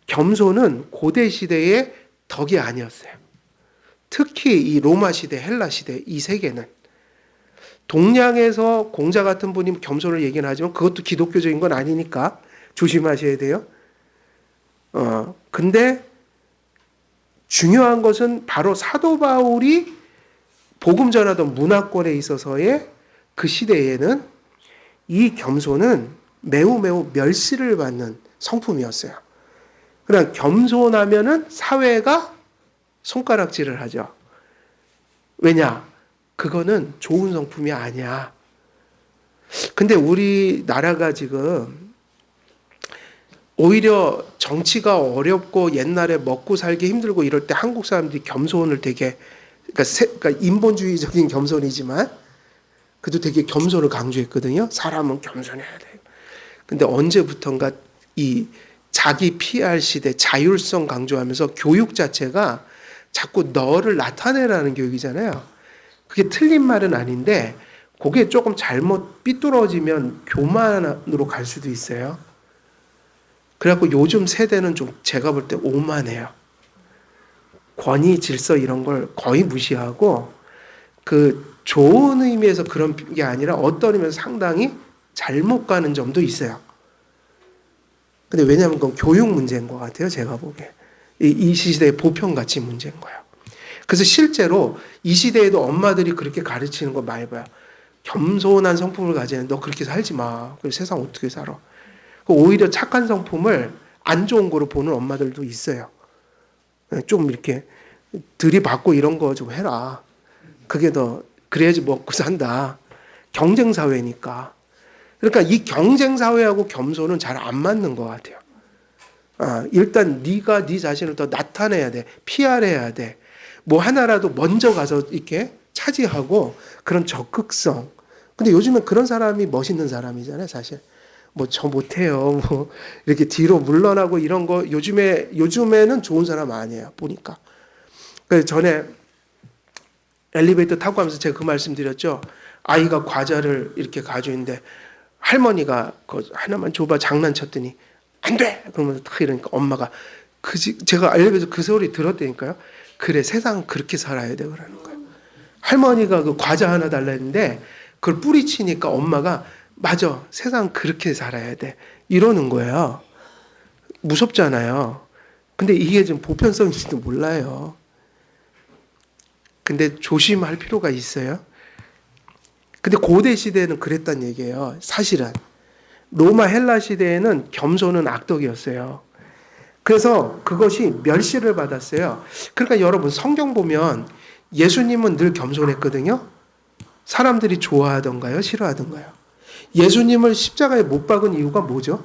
겸손은 고대 시대의 덕이 아니었어요. 특히 이 로마 시대, 헬라 시대 이 세계는 동양에서 공자 같은 분이 겸손을 얘기는 하지만 그것도 기독교적인 건 아니니까 조심하셔야 돼요. 근데 중요한 것은 바로 사도 바울이 복음 전하던 문화권에 있어서의 그 시대에는 이 겸손은 매우 멸시를 받는 성품이었어요. 그러나 겸손하면은 사회가 손가락질을 하죠. 왜냐? 그거는 좋은 성품이 아니야. 근데 우리나라가 지금 오히려 정치가 어렵고 옛날에 먹고 살기 힘들고 이럴 때 한국 사람들이 겸손을 되게 그러니까 인본주의적인 겸손이지만 그래도 되게 겸손을 강조했거든요. 사람은 겸손해야 돼. 근데 언제부턴가 이 자기 PR 시대 자율성 강조하면서 교육 자체가 자꾸 너를 나타내라는 교육이잖아요. 그게 틀린 말은 아닌데 그게 조금 잘못 삐뚤어지면 교만으로 갈 수도 있어요. 그래갖고 요즘 세대는 좀 제가 볼 때 오만해요. 권위, 질서 이런 걸 거의 무시하고 그 좋은 의미에서 그런 게 아니라 어떤 의미에서 상당히 잘못 가는 점도 있어요. 근데 왜냐하면 그건 교육 문제인 것 같아요. 제가 보기에. 이 시대의 보편가치 문제인 거예요. 그래서 실제로 이 시대에도 엄마들이 그렇게 가르치는 거 많이 봐요. 겸손한 성품을 가지는 너 그렇게 살지 마. 그래서 세상 어떻게 살아. 오히려 착한 성품을 안 좋은 거로 보는 엄마들도 있어요. 좀 이렇게 들이받고 이런 거 좀 해라. 그게 더 그래야지 먹고 산다. 경쟁 사회니까. 그러니까 이 경쟁 사회하고 겸손은 잘 안 맞는 것 같아요. 일단 네가 네 자신을 더 나타내야 돼. PR해야 돼. 뭐 하나라도 먼저 가서 이렇게 차지하고 그런 적극성. 근데 요즘엔 그런 사람이 멋있는 사람이잖아요, 사실. 뭐 저 못해요. 뭐 이렇게 뒤로 물러나고 이런 거 요즘에는 좋은 사람 아니에요. 보니까. 그래서 전에 엘리베이터 타고 가면서 제가 그 말씀 드렸죠. 아이가 과자를 이렇게 가지고 있는데 할머니가 하나만 줘봐 장난쳤더니 안 돼! 그러면서 딱 이러니까 엄마가 제가 엘리베이터 그 소리 들었다니까요. 그래, 세상 그렇게 살아야 돼. 그러는 거예요. 할머니가 그 과자 하나 달라 했는데 그걸 뿌리치니까 엄마가 맞아, 세상 그렇게 살아야 돼. 이러는 거예요. 무섭잖아요. 근데 이게 좀 보편성인지도 몰라요. 근데 조심할 필요가 있어요. 근데 고대 시대에는 그랬단 얘기예요. 사실은. 로마 헬라 시대에는 겸손은 악덕이었어요. 그래서 그것이 멸시를 받았어요. 그러니까 여러분 성경 보면 예수님은 늘 겸손했거든요. 사람들이 좋아하던가요? 싫어하던가요? 예수님을 십자가에 못 박은 이유가 뭐죠?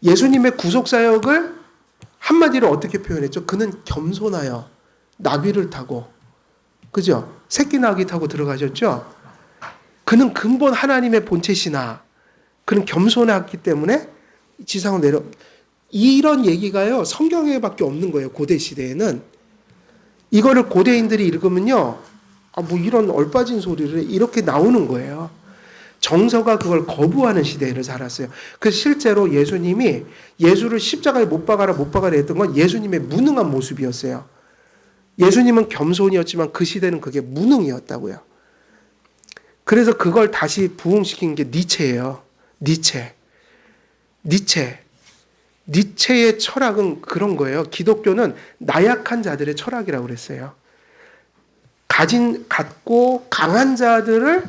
예수님의 구속사역을 한마디로 어떻게 표현했죠? 그는 겸손하여 나귀를 타고, 그죠? 새끼 나귀 타고 들어가셨죠? 그는 근본 하나님의 본체시나 그는 겸손했기 때문에 지상으로 이런 얘기가요 성경에밖에 없는 거예요. 고대 시대에는. 이거를 고대인들이 읽으면요 뭐 이런 얼빠진 소리를 이렇게 나오는 거예요. 정서가 그걸 거부하는 시대를 살았어요. 그래서 실제로 예수님이 예수를 십자가에 못 박아라 했던 건 예수님의 무능한 모습이었어요. 예수님은 겸손이었지만 그 시대는 그게 무능이었다고요. 그래서 그걸 다시 부흥시킨 게 니체예요. 니체의 철학은 그런 거예요. 기독교는 나약한 자들의 철학이라고 그랬어요. 갖고 강한 자들을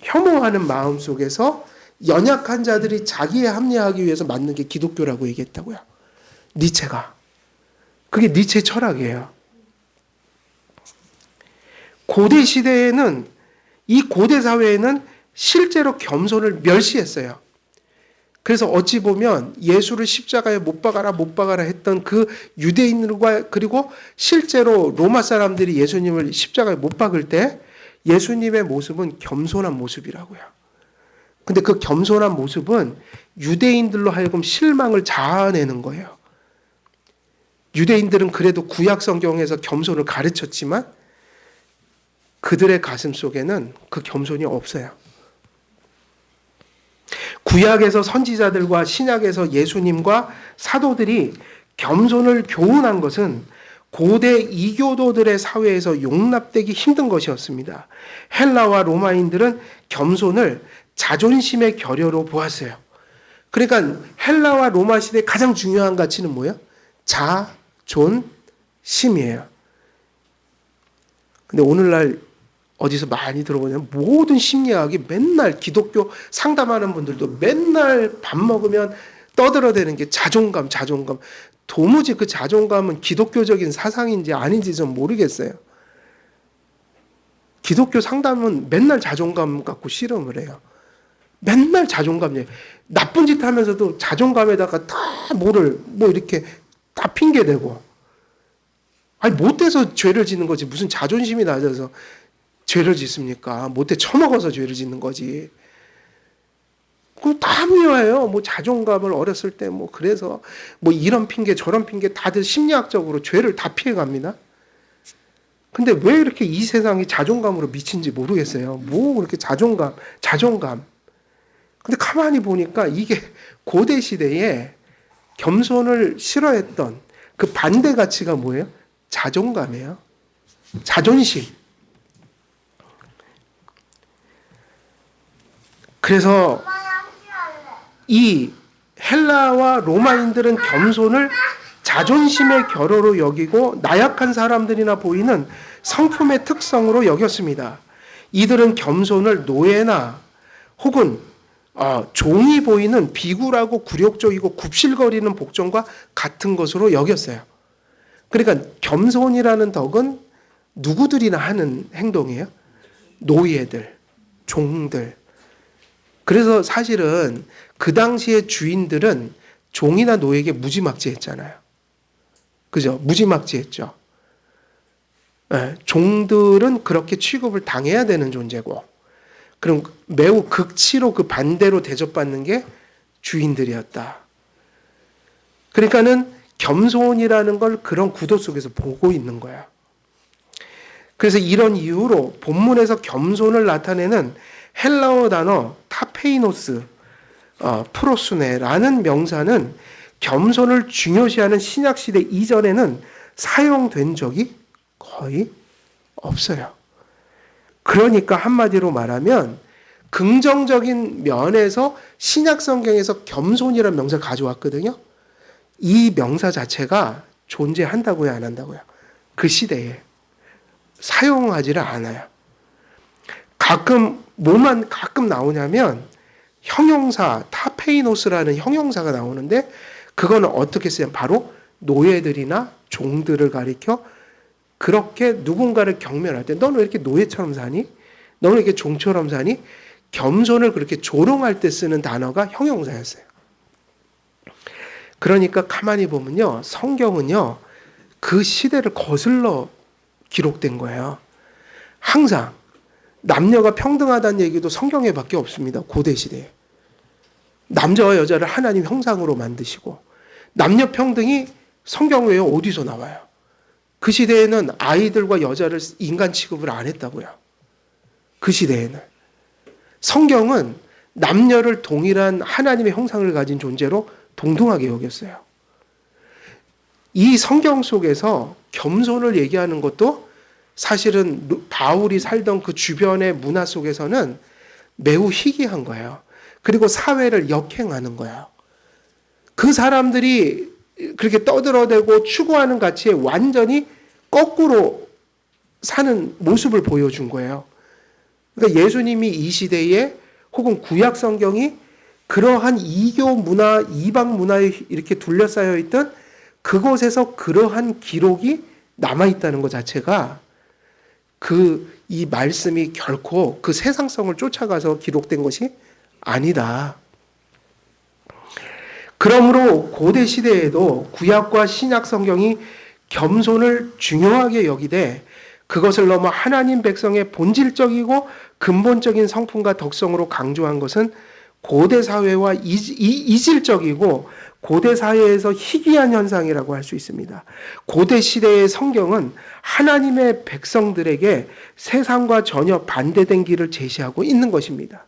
혐오하는 마음 속에서 연약한 자들이 자기에 합리화하기 위해서 만든 게 기독교라고 얘기했다고요. 니체가. 그게 니체의 철학이에요. 고대 시대에는 이 고대 사회에는 실제로 겸손을 멸시했어요. 그래서 어찌 보면 예수를 십자가에 못 박아라 했던 그 유대인들과 그리고 실제로 로마 사람들이 예수님을 십자가에 못 박을 때 예수님의 모습은 겸손한 모습이라고요. 근데 그 겸손한 모습은 유대인들로 하여금 실망을 자아내는 거예요. 유대인들은 그래도 구약 성경에서 겸손을 가르쳤지만 그들의 가슴 속에는 그 겸손이 없어요. 구약에서 선지자들과 신약에서 예수님과 사도들이 겸손을 교훈한 것은 고대 이교도들의 사회에서 용납되기 힘든 것이었습니다. 헬라와 로마인들은 겸손을 자존심의 결여로 보았어요. 그러니까 헬라와 로마 시대의 가장 중요한 가치는 뭐예요? 자존심이에요. 근데 오늘날 어디서 많이 들어보냐면 모든 심리학이 맨날 기독교 상담하는 분들도 맨날 밥 먹으면 떠들어대는 게 자존감. 도무지 그 자존감은 기독교적인 사상인지 아닌지 좀 모르겠어요. 기독교 상담은 맨날 자존감 갖고 씨름을 해요. 맨날 자존감 얘기. 나쁜 짓 하면서도 자존감에다가 다 뭐 이렇게 다 핑계대고. 아니 못돼서 죄를 짓는 거지 무슨 자존심이 낮아서 죄를 짓습니까? 못해 처먹어서 죄를 짓는 거지. 그거 다 미워해요. 뭐 자존감을 어렸을 때 뭐 그래서 뭐 이런 핑계 저런 핑계 다들 심리학적으로 죄를 다 피해갑니다. 근데 왜 이렇게 이 세상이 자존감으로 미친지 모르겠어요. 뭐 그렇게 자존감. 근데 가만히 보니까 이게 고대 시대에 겸손을 싫어했던 그 반대 가치가 뭐예요? 자존감이에요. 자존심. 그래서 이 헬라와 로마인들은 겸손을 자존심의 결여로 여기고 나약한 사람들이나 보이는 성품의 특성으로 여겼습니다. 이들은 겸손을 노예나 혹은 종이 보이는 비굴하고 굴욕적이고 굽실거리는 복종과 같은 것으로 여겼어요. 그러니까 겸손이라는 덕은 누구들이나 하는 행동이에요? 노예들, 종들. 그래서 사실은 그 당시의 주인들은 종이나 노예에게 무지막지했잖아요. 그죠? 무지막지했죠. 네, 종들은 그렇게 취급을 당해야 되는 존재고, 그럼 매우 극치로 그 반대로 대접받는 게 주인들이었다. 그러니까는 겸손이라는 걸 그런 구도 속에서 보고 있는 거야. 그래서 이런 이유로 본문에서 겸손을 나타내는 헬라어 단어 타페이노스, 프로수네라는 명사는 겸손을 중요시하는 신약시대 이전에는 사용된 적이 거의 없어요. 그러니까 한마디로 말하면 긍정적인 면에서 신약 성경에서 겸손이라는 명사를 가져왔거든요. 이 명사 자체가 존재한다고요, 안 한다고요? 그 시대에 사용하지를 않아요. 가끔 뭐만 가끔 나오냐면 형용사 타페이노스라는 형용사가 나오는데 그거는 어떻게 쓰냐면 바로 노예들이나 종들을 가리켜 그렇게 누군가를 경멸할 때 너는 왜 이렇게 노예처럼 사니? 너는 왜 이렇게 종처럼 사니? 겸손을 그렇게 조롱할 때 쓰는 단어가 형용사였어요. 그러니까 가만히 보면요. 성경은요. 그 시대를 거슬러 기록된 거예요. 항상 남녀가 평등하다는 얘기도 성경에 밖에 없습니다. 고대 시대에. 남자와 여자를 하나님 형상으로 만드시고 남녀 평등이 성경 외에 어디서 나와요? 그 시대에는 아이들과 여자를 인간 취급을 안 했다고요. 그 시대에는. 성경은 남녀를 동일한 하나님의 형상을 가진 존재로 동등하게 여겼어요. 이 성경 속에서 겸손을 얘기하는 것도 사실은 바울이 살던 그 주변의 문화 속에서는 매우 희귀한 거예요. 그리고 사회를 역행하는 거예요. 그 사람들이 그렇게 떠들어대고 추구하는 가치에 완전히 거꾸로 사는 모습을 보여준 거예요. 그러니까 예수님이 이 시대에 혹은 구약 성경이 그러한 이교 문화, 이방 문화에 이렇게 둘러싸여 있던 그곳에서 그러한 기록이 남아있다는 것 자체가 이 말씀이 결코 그 세상성을 쫓아가서 기록된 것이 아니다. 그러므로 고대 시대에도 구약과 신약 성경이 겸손을 중요하게 여기되 그것을 넘어 하나님 백성의 본질적이고 근본적인 성품과 덕성으로 강조한 것은 고대 사회와 이질적이고 고대 사회에서 희귀한 현상이라고 할 수 있습니다. 고대 시대의 성경은 하나님의 백성들에게 세상과 전혀 반대된 길을 제시하고 있는 것입니다.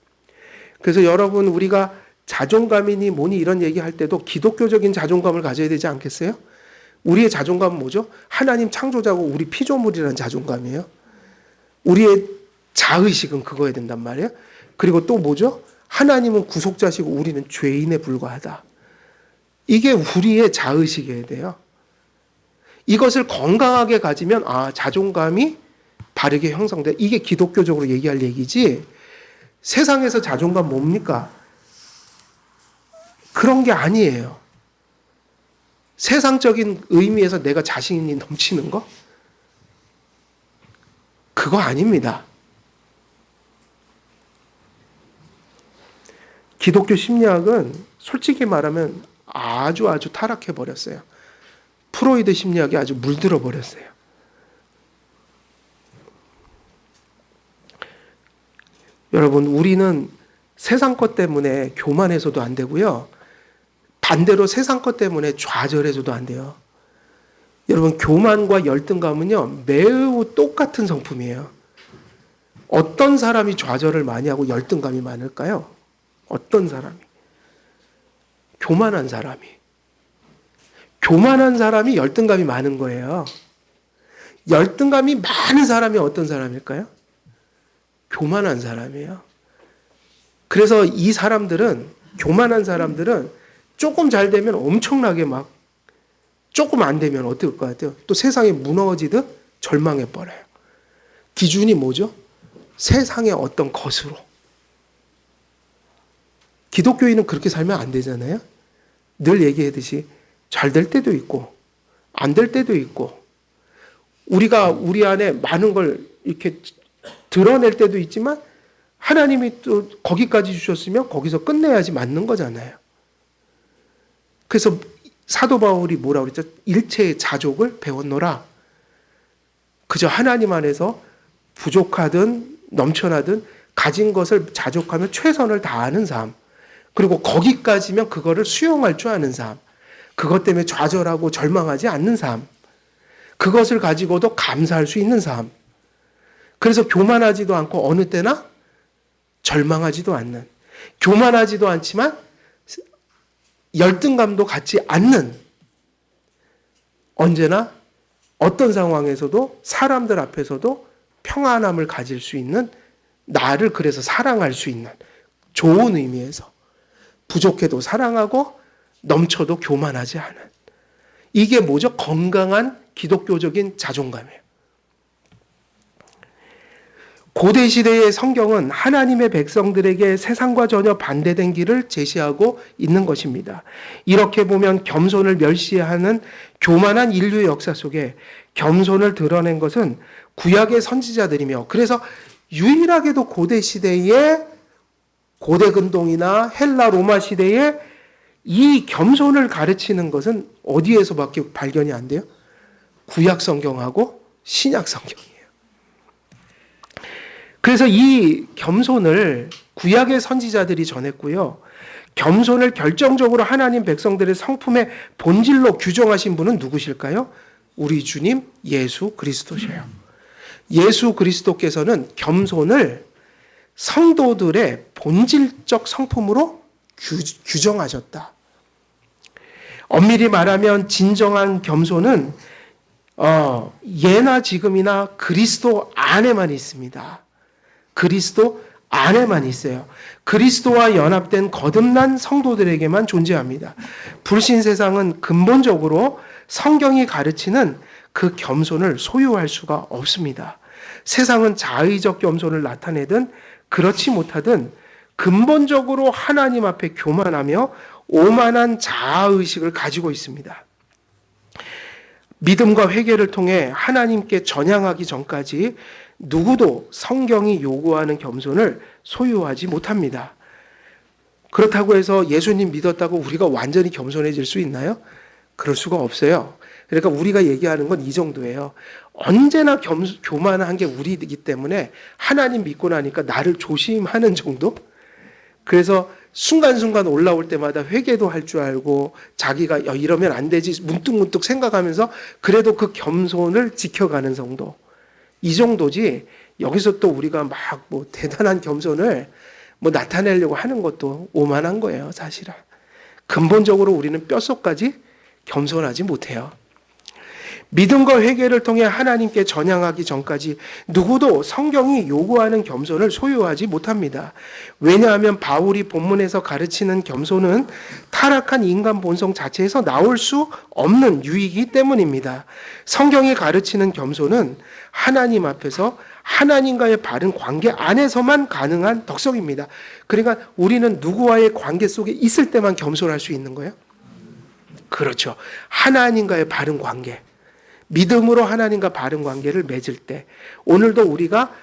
그래서 여러분 우리가 자존감이니 뭐니 이런 얘기할 때도 기독교적인 자존감을 가져야 되지 않겠어요? 우리의 자존감은 뭐죠? 하나님 창조자고 우리 피조물이라는 자존감이에요. 우리의 자의식은 그거야 된단 말이에요. 그리고 또 뭐죠? 하나님은 구속자시고 우리는 죄인에 불과하다. 이게 우리의 자의식이어야 돼요. 이것을 건강하게 가지면 자존감이 바르게 형성돼. 이게 기독교적으로 얘기할 얘기지. 세상에서 자존감 뭡니까? 그런 게 아니에요. 세상적인 의미에서 내가 자신이 넘치는 거? 그거 아닙니다. 기독교 심리학은 솔직히 말하면 아주 타락해버렸어요. 프로이드 심리학이 아주 물들어 버렸어요. 여러분, 우리는 세상 것 때문에 교만해서도 안 되고요. 반대로 세상 것 때문에 좌절해서도 안 돼요. 여러분, 교만과 열등감은요, 매우 똑같은 성품이에요. 어떤 사람이 좌절을 많이 하고 열등감이 많을까요? 어떤 사람이? 교만한 사람이. 교만한 사람이 열등감이 많은 거예요. 열등감이 많은 사람이 어떤 사람일까요? 교만한 사람이에요. 그래서 이 사람들은, 교만한 사람들은 조금 잘 되면 엄청나게 막, 조금 안 되면 어떨 것 같아요? 또 세상에 무너지듯 절망해버려요. 기준이 뭐죠? 세상의 어떤 것으로. 기독교인은 그렇게 살면 안 되잖아요. 늘 얘기하듯이 잘 될 때도 있고 안 될 때도 있고 우리가 우리 안에 많은 걸 이렇게 드러낼 때도 있지만 하나님이 또 거기까지 주셨으면 거기서 끝내야지 맞는 거잖아요. 그래서 사도 바울이 뭐라고 그랬죠? 일체의 자족을 배웠노라. 그저 하나님 안에서 부족하든 넘쳐나든 가진 것을 자족하며 최선을 다하는 삶. 그리고 거기까지면 그거를 수용할 줄 아는 삶. 그것 때문에 좌절하고 절망하지 않는 삶. 그것을 가지고도 감사할 수 있는 삶. 그래서 교만하지도 않고 어느 때나 절망하지도 않는, 교만하지도 않지만 열등감도 갖지 않는, 언제나 어떤 상황에서도 사람들 앞에서도 평안함을 가질 수 있는, 나를 그래서 사랑할 수 있는, 좋은 의미에서 부족해도 사랑하고 넘쳐도 교만하지 않은, 이게 뭐죠? 건강한 기독교적인 자존감이에요. 고대 시대의 성경은 하나님의 백성들에게 세상과 전혀 반대된 길을 제시하고 있는 것입니다. 이렇게 보면 겸손을 멸시하는 교만한 인류의 역사 속에 겸손을 드러낸 것은 구약의 선지자들이며, 그래서 유일하게도 고대 시대에, 고대 근동이나 헬라 로마 시대에 이 겸손을 가르치는 것은 어디에서밖에 발견이 안 돼요? 구약 성경하고 신약 성경이에요. 그래서 이 겸손을 구약의 선지자들이 전했고요. 겸손을 결정적으로 하나님 백성들의 성품의 본질로 규정하신 분은 누구실까요? 우리 주님 예수 그리스도셔요. 예수 그리스도께서는 겸손을 성도들의 본질적 성품으로 규정하셨다. 엄밀히 말하면 진정한 겸손은 예나 지금이나 그리스도 안에만 있습니다. 그리스도 안에만 있어요. 그리스도와 연합된 거듭난 성도들에게만 존재합니다. 불신 세상은 근본적으로 성경이 가르치는 그 겸손을 소유할 수가 없습니다. 세상은 자의적 겸손을 나타내든 그렇지 못하든 근본적으로 하나님 앞에 교만하며 오만한 자아의식을 가지고 있습니다. 믿음과 회개를 통해 하나님께 전향하기 전까지 누구도 성경이 요구하는 겸손을 소유하지 못합니다. 그렇다고 해서 예수님 믿었다고 우리가 완전히 겸손해질 수 있나요? 그럴 수가 없어요. 그러니까 우리가 얘기하는 건 이 정도예요. 언제나 교만한 게 우리이기 때문에 하나님 믿고 나니까 나를 조심하는 정도? 그래서 순간순간 올라올 때마다 회개도 할 줄 알고 자기가 이러면 안 되지 문득문득 생각하면서 그래도 그 겸손을 지켜가는 정도. 이 정도지 여기서 또 우리가 막 뭐 대단한 겸손을 뭐 나타내려고 하는 것도 오만한 거예요, 사실은. 근본적으로 우리는 뼛속까지 겸손하지 못해요. 믿음과 회개를 통해 하나님께 전향하기 전까지 누구도 성경이 요구하는 겸손을 소유하지 못합니다. 왜냐하면 바울이 본문에서 가르치는 겸손은 타락한 인간 본성 자체에서 나올 수 없는 유익이기 때문입니다. 성경이 가르치는 겸손은 하나님 앞에서 하나님과의 바른 관계 안에서만 가능한 덕성입니다. 그러니까 우리는 누구와의 관계 속에 있을 때만 겸손할 수 있는 거예요? 그렇죠. 하나님과의 바른 관계. 믿음으로 하나님과 바른 관계를 맺을 때, 오늘도 우리가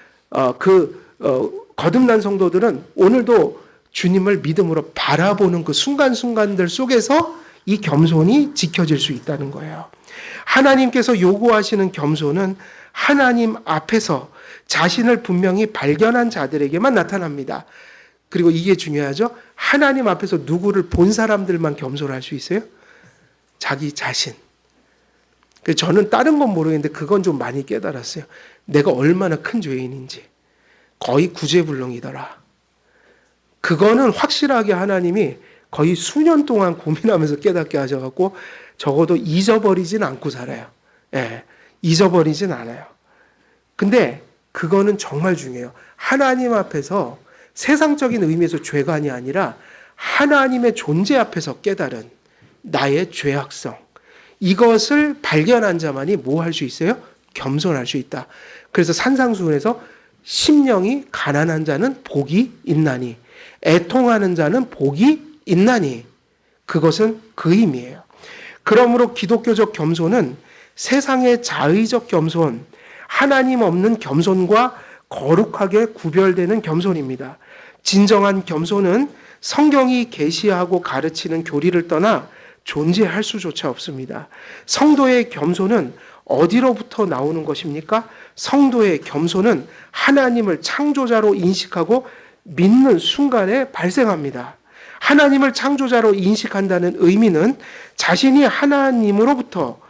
거듭난 성도들은 오늘도 주님을 믿음으로 바라보는 그 순간순간들 속에서 이 겸손이 지켜질 수 있다는 거예요. 하나님께서 요구하시는 겸손은 하나님 앞에서 자신을 분명히 발견한 자들에게만 나타납니다. 그리고 이게 중요하죠. 하나님 앞에서 누구를 본 사람들만 겸손할 수 있어요? 자기 자신. 저는 다른 건 모르겠는데 그건 좀 많이 깨달았어요. 내가 얼마나 큰 죄인인지. 거의 구제불능이더라. 그거는 확실하게 하나님이 거의 수년 동안 고민하면서 깨닫게 하셔갖고 적어도 잊어버리진 않고 살아요. 예, 잊어버리진 않아요. 근데 그거는 정말 중요해요. 하나님 앞에서 세상적인 의미에서 죄관이 아니라 하나님의 존재 앞에서 깨달은 나의 죄악성. 이것을 발견한 자만이 뭐 할 수 있어요? 겸손할 수 있다. 그래서 산상수훈에서 심령이 가난한 자는 복이 있나니 애통하는 자는 복이 있나니 그것은 그 의미예요. 그러므로 기독교적 겸손은 세상의 자의적 겸손, 하나님 없는 겸손과 거룩하게 구별되는 겸손입니다. 진정한 겸손은 성경이 계시하고 가르치는 교리를 떠나 존재할 수조차 없습니다. 성도의 겸손은 어디로부터 나오는 것입니까? 성도의 겸손은 하나님을 창조자로 인식하고 믿는 순간에 발생합니다. 하나님을 창조자로 인식한다는 의미는 자신이 하나님으로부터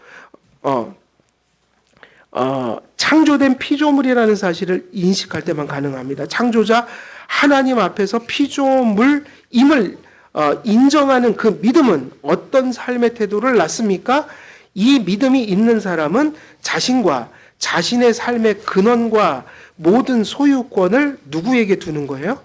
창조된 피조물이라는 사실을 인식할 때만 가능합니다. 창조자 하나님 앞에서 피조물임을 인정하는 그 믿음은 어떤 삶의 태도를 낳습니까? 이 믿음이 있는 사람은 자신과 자신의 삶의 근원과 모든 소유권을 누구에게 두는 거예요?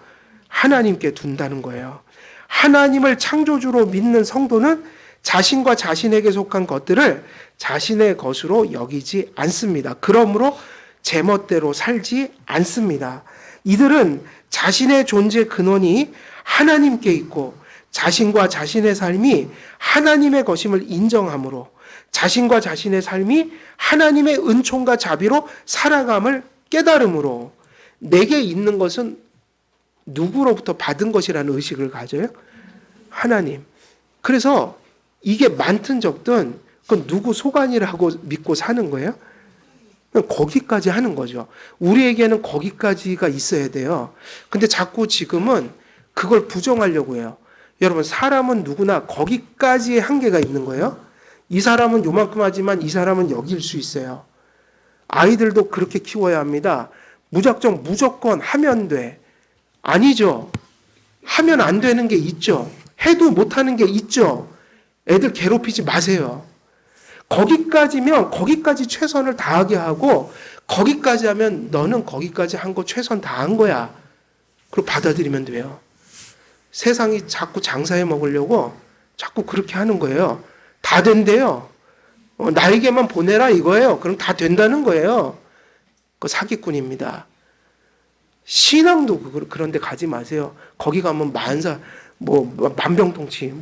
하나님께 둔다는 거예요. 하나님을 창조주로 믿는 성도는 자신과 자신에게 속한 것들을 자신의 것으로 여기지 않습니다. 그러므로 제멋대로 살지 않습니다. 이들은 자신의 존재 근원이 하나님께 있고 자신과 자신의 삶이 하나님의 것임을 인정함으로 자신과 자신의 삶이 하나님의 은총과 자비로 살아감을 깨달음으로 내게 있는 것은 누구로부터 받은 것이라는 의식을 가져요? 하나님. 그래서 이게 많든 적든 그건 누구 소관이라고 믿고 사는 거예요? 거기까지 하는 거죠. 우리에게는 거기까지가 있어야 돼요. 근데 자꾸 지금은 그걸 부정하려고 해요. 여러분, 사람은 누구나 거기까지의 한계가 있는 거예요. 이 사람은 요만큼 하지만 이 사람은 여기일 수 있어요. 아이들도 그렇게 키워야 합니다. 무조건 하면 돼. 아니죠. 하면 안 되는 게 있죠. 해도 못하는 게 있죠. 애들 괴롭히지 마세요. 거기까지면 거기까지 최선을 다하게 하고 거기까지 하면 너는 거기까지 한 거 최선 다한 거야. 그리고 받아들이면 돼요. 세상이 자꾸 장사해 먹으려고 자꾸 그렇게 하는 거예요. 다 된대요. 나에게만 보내라 이거예요. 그럼 다 된다는 거예요. 그 사기꾼입니다. 신앙도 그런 데 가지 마세요. 거기 가면 만병통치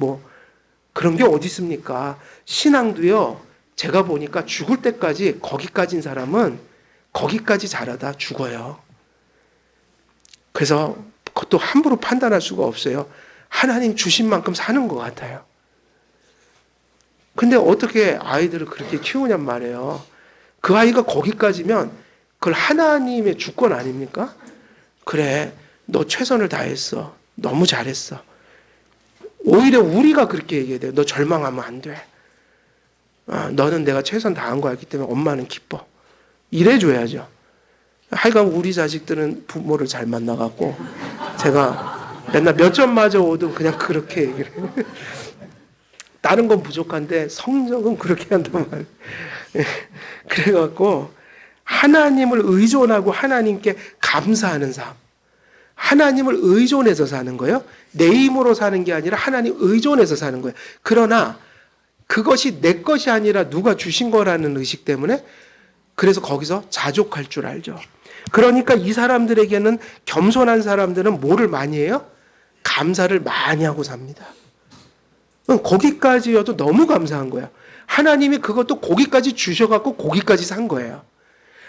그런 게 어디 있습니까? 신앙도요. 제가 보니까 죽을 때까지 거기까지인 사람은 거기까지 잘하다 죽어요. 그래서 그것도 함부로 판단할 수가 없어요. 하나님 주신 만큼 사는 것 같아요. 근데 어떻게 아이들을 그렇게 키우냔 말이에요. 그 아이가 거기까지면 그걸 하나님의 주권 아닙니까? 그래, 너 최선을 다했어. 너무 잘했어. 오히려 우리가 그렇게 얘기해야 돼요. 너 절망하면 안 돼. 너는 내가 최선 다한 거였기 때문에 엄마는 기뻐. 이래줘야죠. 하여간 우리 자식들은 부모를 잘 만나갖고 제가 맨날 몇 점 맞아 오도 그냥 그렇게 얘기를 해요. 다른 건 부족한데 성적은 그렇게 한단 말이에요. 그래갖고 하나님을 의존하고 하나님께 감사하는 삶. 하나님을 의존해서 사는 거예요. 내 힘으로 사는 게 아니라 하나님 의존해서 사는 거예요. 그러나 그것이 내 것이 아니라 누가 주신 거라는 의식 때문에 그래서 거기서 자족할 줄 알죠. 그러니까 이 사람들에게는 겸손한 사람들은 뭐를 많이 해요? 감사를 많이 하고 삽니다. 거기까지여도 너무 감사한 거예요. 하나님이 그것도 거기까지 주셔갖고 거기까지 산 거예요.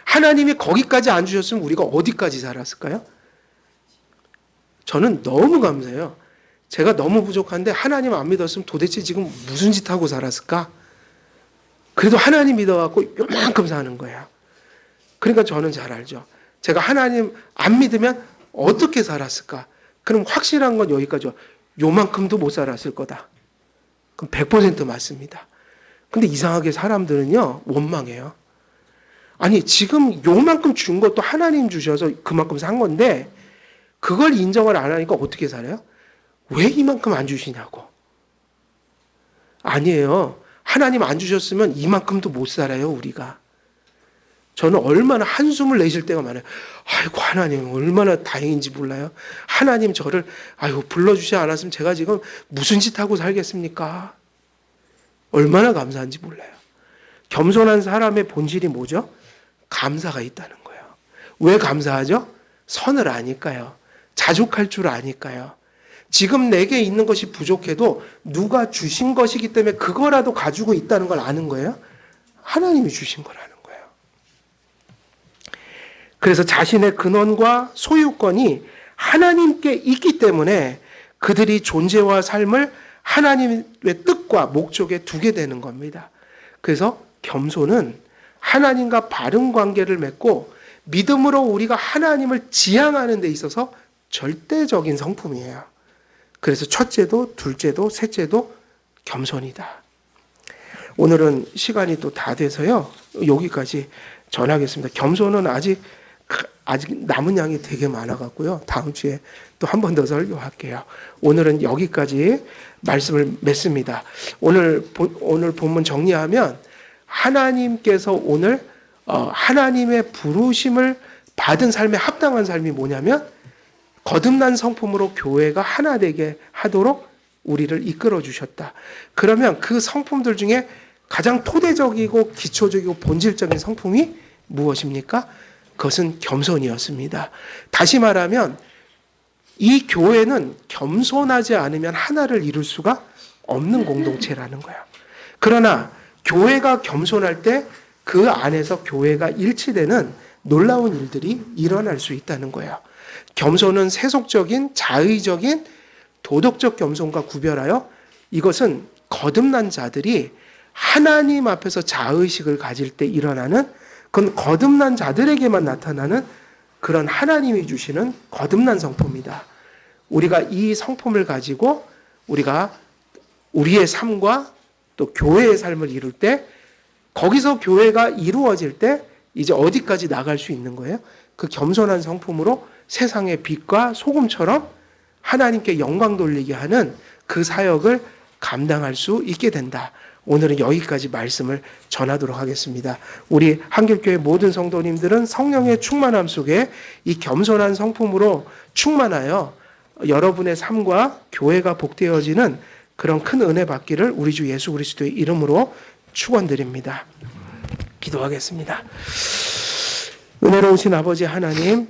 하나님이 거기까지 안 주셨으면 우리가 어디까지 살았을까요? 저는 너무 감사해요. 제가 너무 부족한데 하나님 안 믿었으면 도대체 지금 무슨 짓 하고 살았을까? 그래도 하나님 믿어갖고 요만큼 사는 거예요. 그러니까 저는 잘 알죠. 제가 하나님 안 믿으면 어떻게 살았을까? 그럼 확실한 건 여기까지요. 요만큼도 못 살았을 거다. 그럼 100% 맞습니다. 근데 이상하게 사람들은요, 원망해요. 아니, 지금 요만큼 준 것도 하나님 주셔서 그만큼 산 건데, 그걸 인정을 안 하니까 어떻게 살아요? 왜 이만큼 안 주시냐고. 아니에요. 하나님 안 주셨으면 이만큼도 못 살아요, 우리가. 저는 얼마나 한숨을 내쉴 때가 많아요. 아이고, 하나님 얼마나 다행인지 몰라요. 하나님 저를 불러주지 않았으면 제가 지금 무슨 짓 하고 살겠습니까? 얼마나 감사한지 몰라요. 겸손한 사람의 본질이 뭐죠? 감사가 있다는 거예요. 왜 감사하죠? 선을 아니까요. 자족할 줄 아니까요. 지금 내게 있는 것이 부족해도 누가 주신 것이기 때문에 그거라도 가지고 있다는 걸 아는 거예요. 하나님이 주신 거라는 거예요. 그래서 자신의 근원과 소유권이 하나님께 있기 때문에 그들이 존재와 삶을 하나님의 뜻과 목적에 두게 되는 겁니다. 그래서 겸손은 하나님과 바른 관계를 맺고 믿음으로 우리가 하나님을 지향하는 데 있어서 절대적인 성품이에요. 그래서 첫째도 둘째도 셋째도 겸손이다. 오늘은 시간이 또 다 돼서요. 여기까지 전하겠습니다. 겸손은 아직 남은 양이 되게 많아갖고요. 다음 주에 또 한 번 더 설교할게요. 오늘은 여기까지 말씀을 맺습니다. 오늘 본문 정리하면 하나님께서 오늘 하나님의 부르심을 받은 삶에 합당한 삶이 뭐냐면 거듭난 성품으로 교회가 하나 되게 하도록 우리를 이끌어 주셨다. 그러면 그 성품들 중에 가장 토대적이고 기초적이고 본질적인 성품이 무엇입니까? 그것은 겸손이었습니다. 다시 말하면 이 교회는 겸손하지 않으면 하나를 이룰 수가 없는 공동체라는 거예요. 그러나 교회가 겸손할 때 그 안에서 교회가 일치되는 놀라운 일들이 일어날 수 있다는 거예요. 겸손은 세속적인 자의적인 도덕적 겸손과 구별하여 이것은 거듭난 자들이 하나님 앞에서 자의식을 가질 때 일어나는, 그건 거듭난 자들에게만 나타나는 그런 하나님이 주시는 거듭난 성품이다. 우리가 이 성품을 가지고 우리가 우리의 삶과 또 교회의 삶을 이룰 때, 거기서 교회가 이루어질 때 이제 어디까지 나갈 수 있는 거예요? 그 겸손한 성품으로 세상의 빛과 소금처럼 하나님께 영광 돌리게 하는 그 사역을 감당할 수 있게 된다. 오늘은 여기까지 말씀을 전하도록 하겠습니다. 우리 한길교회 모든 성도님들은 성령의 충만함 속에 이 겸손한 성품으로 충만하여 여러분의 삶과 교회가 복되어지는 그런 큰 은혜 받기를 우리 주 예수 그리스도의 이름으로 축원드립니다. 기도하겠습니다. 은혜로우신 아버지 하나님,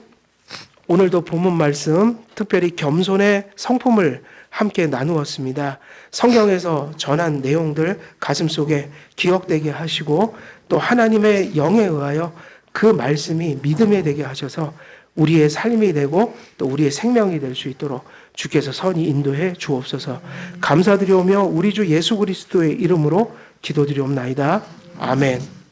오늘도 본문 말씀, 특별히 겸손의 성품을 함께 나누었습니다. 성경에서 전한 내용들 가슴속에 기억되게 하시고 또 하나님의 영에 의하여 그 말씀이 믿음에 되게 하셔서 우리의 삶이 되고 또 우리의 생명이 될 수 있도록 주께서 선히 인도해 주옵소서. 감사드리오며 우리 주 예수 그리스도의 이름으로 기도드리옵나이다. 아멘.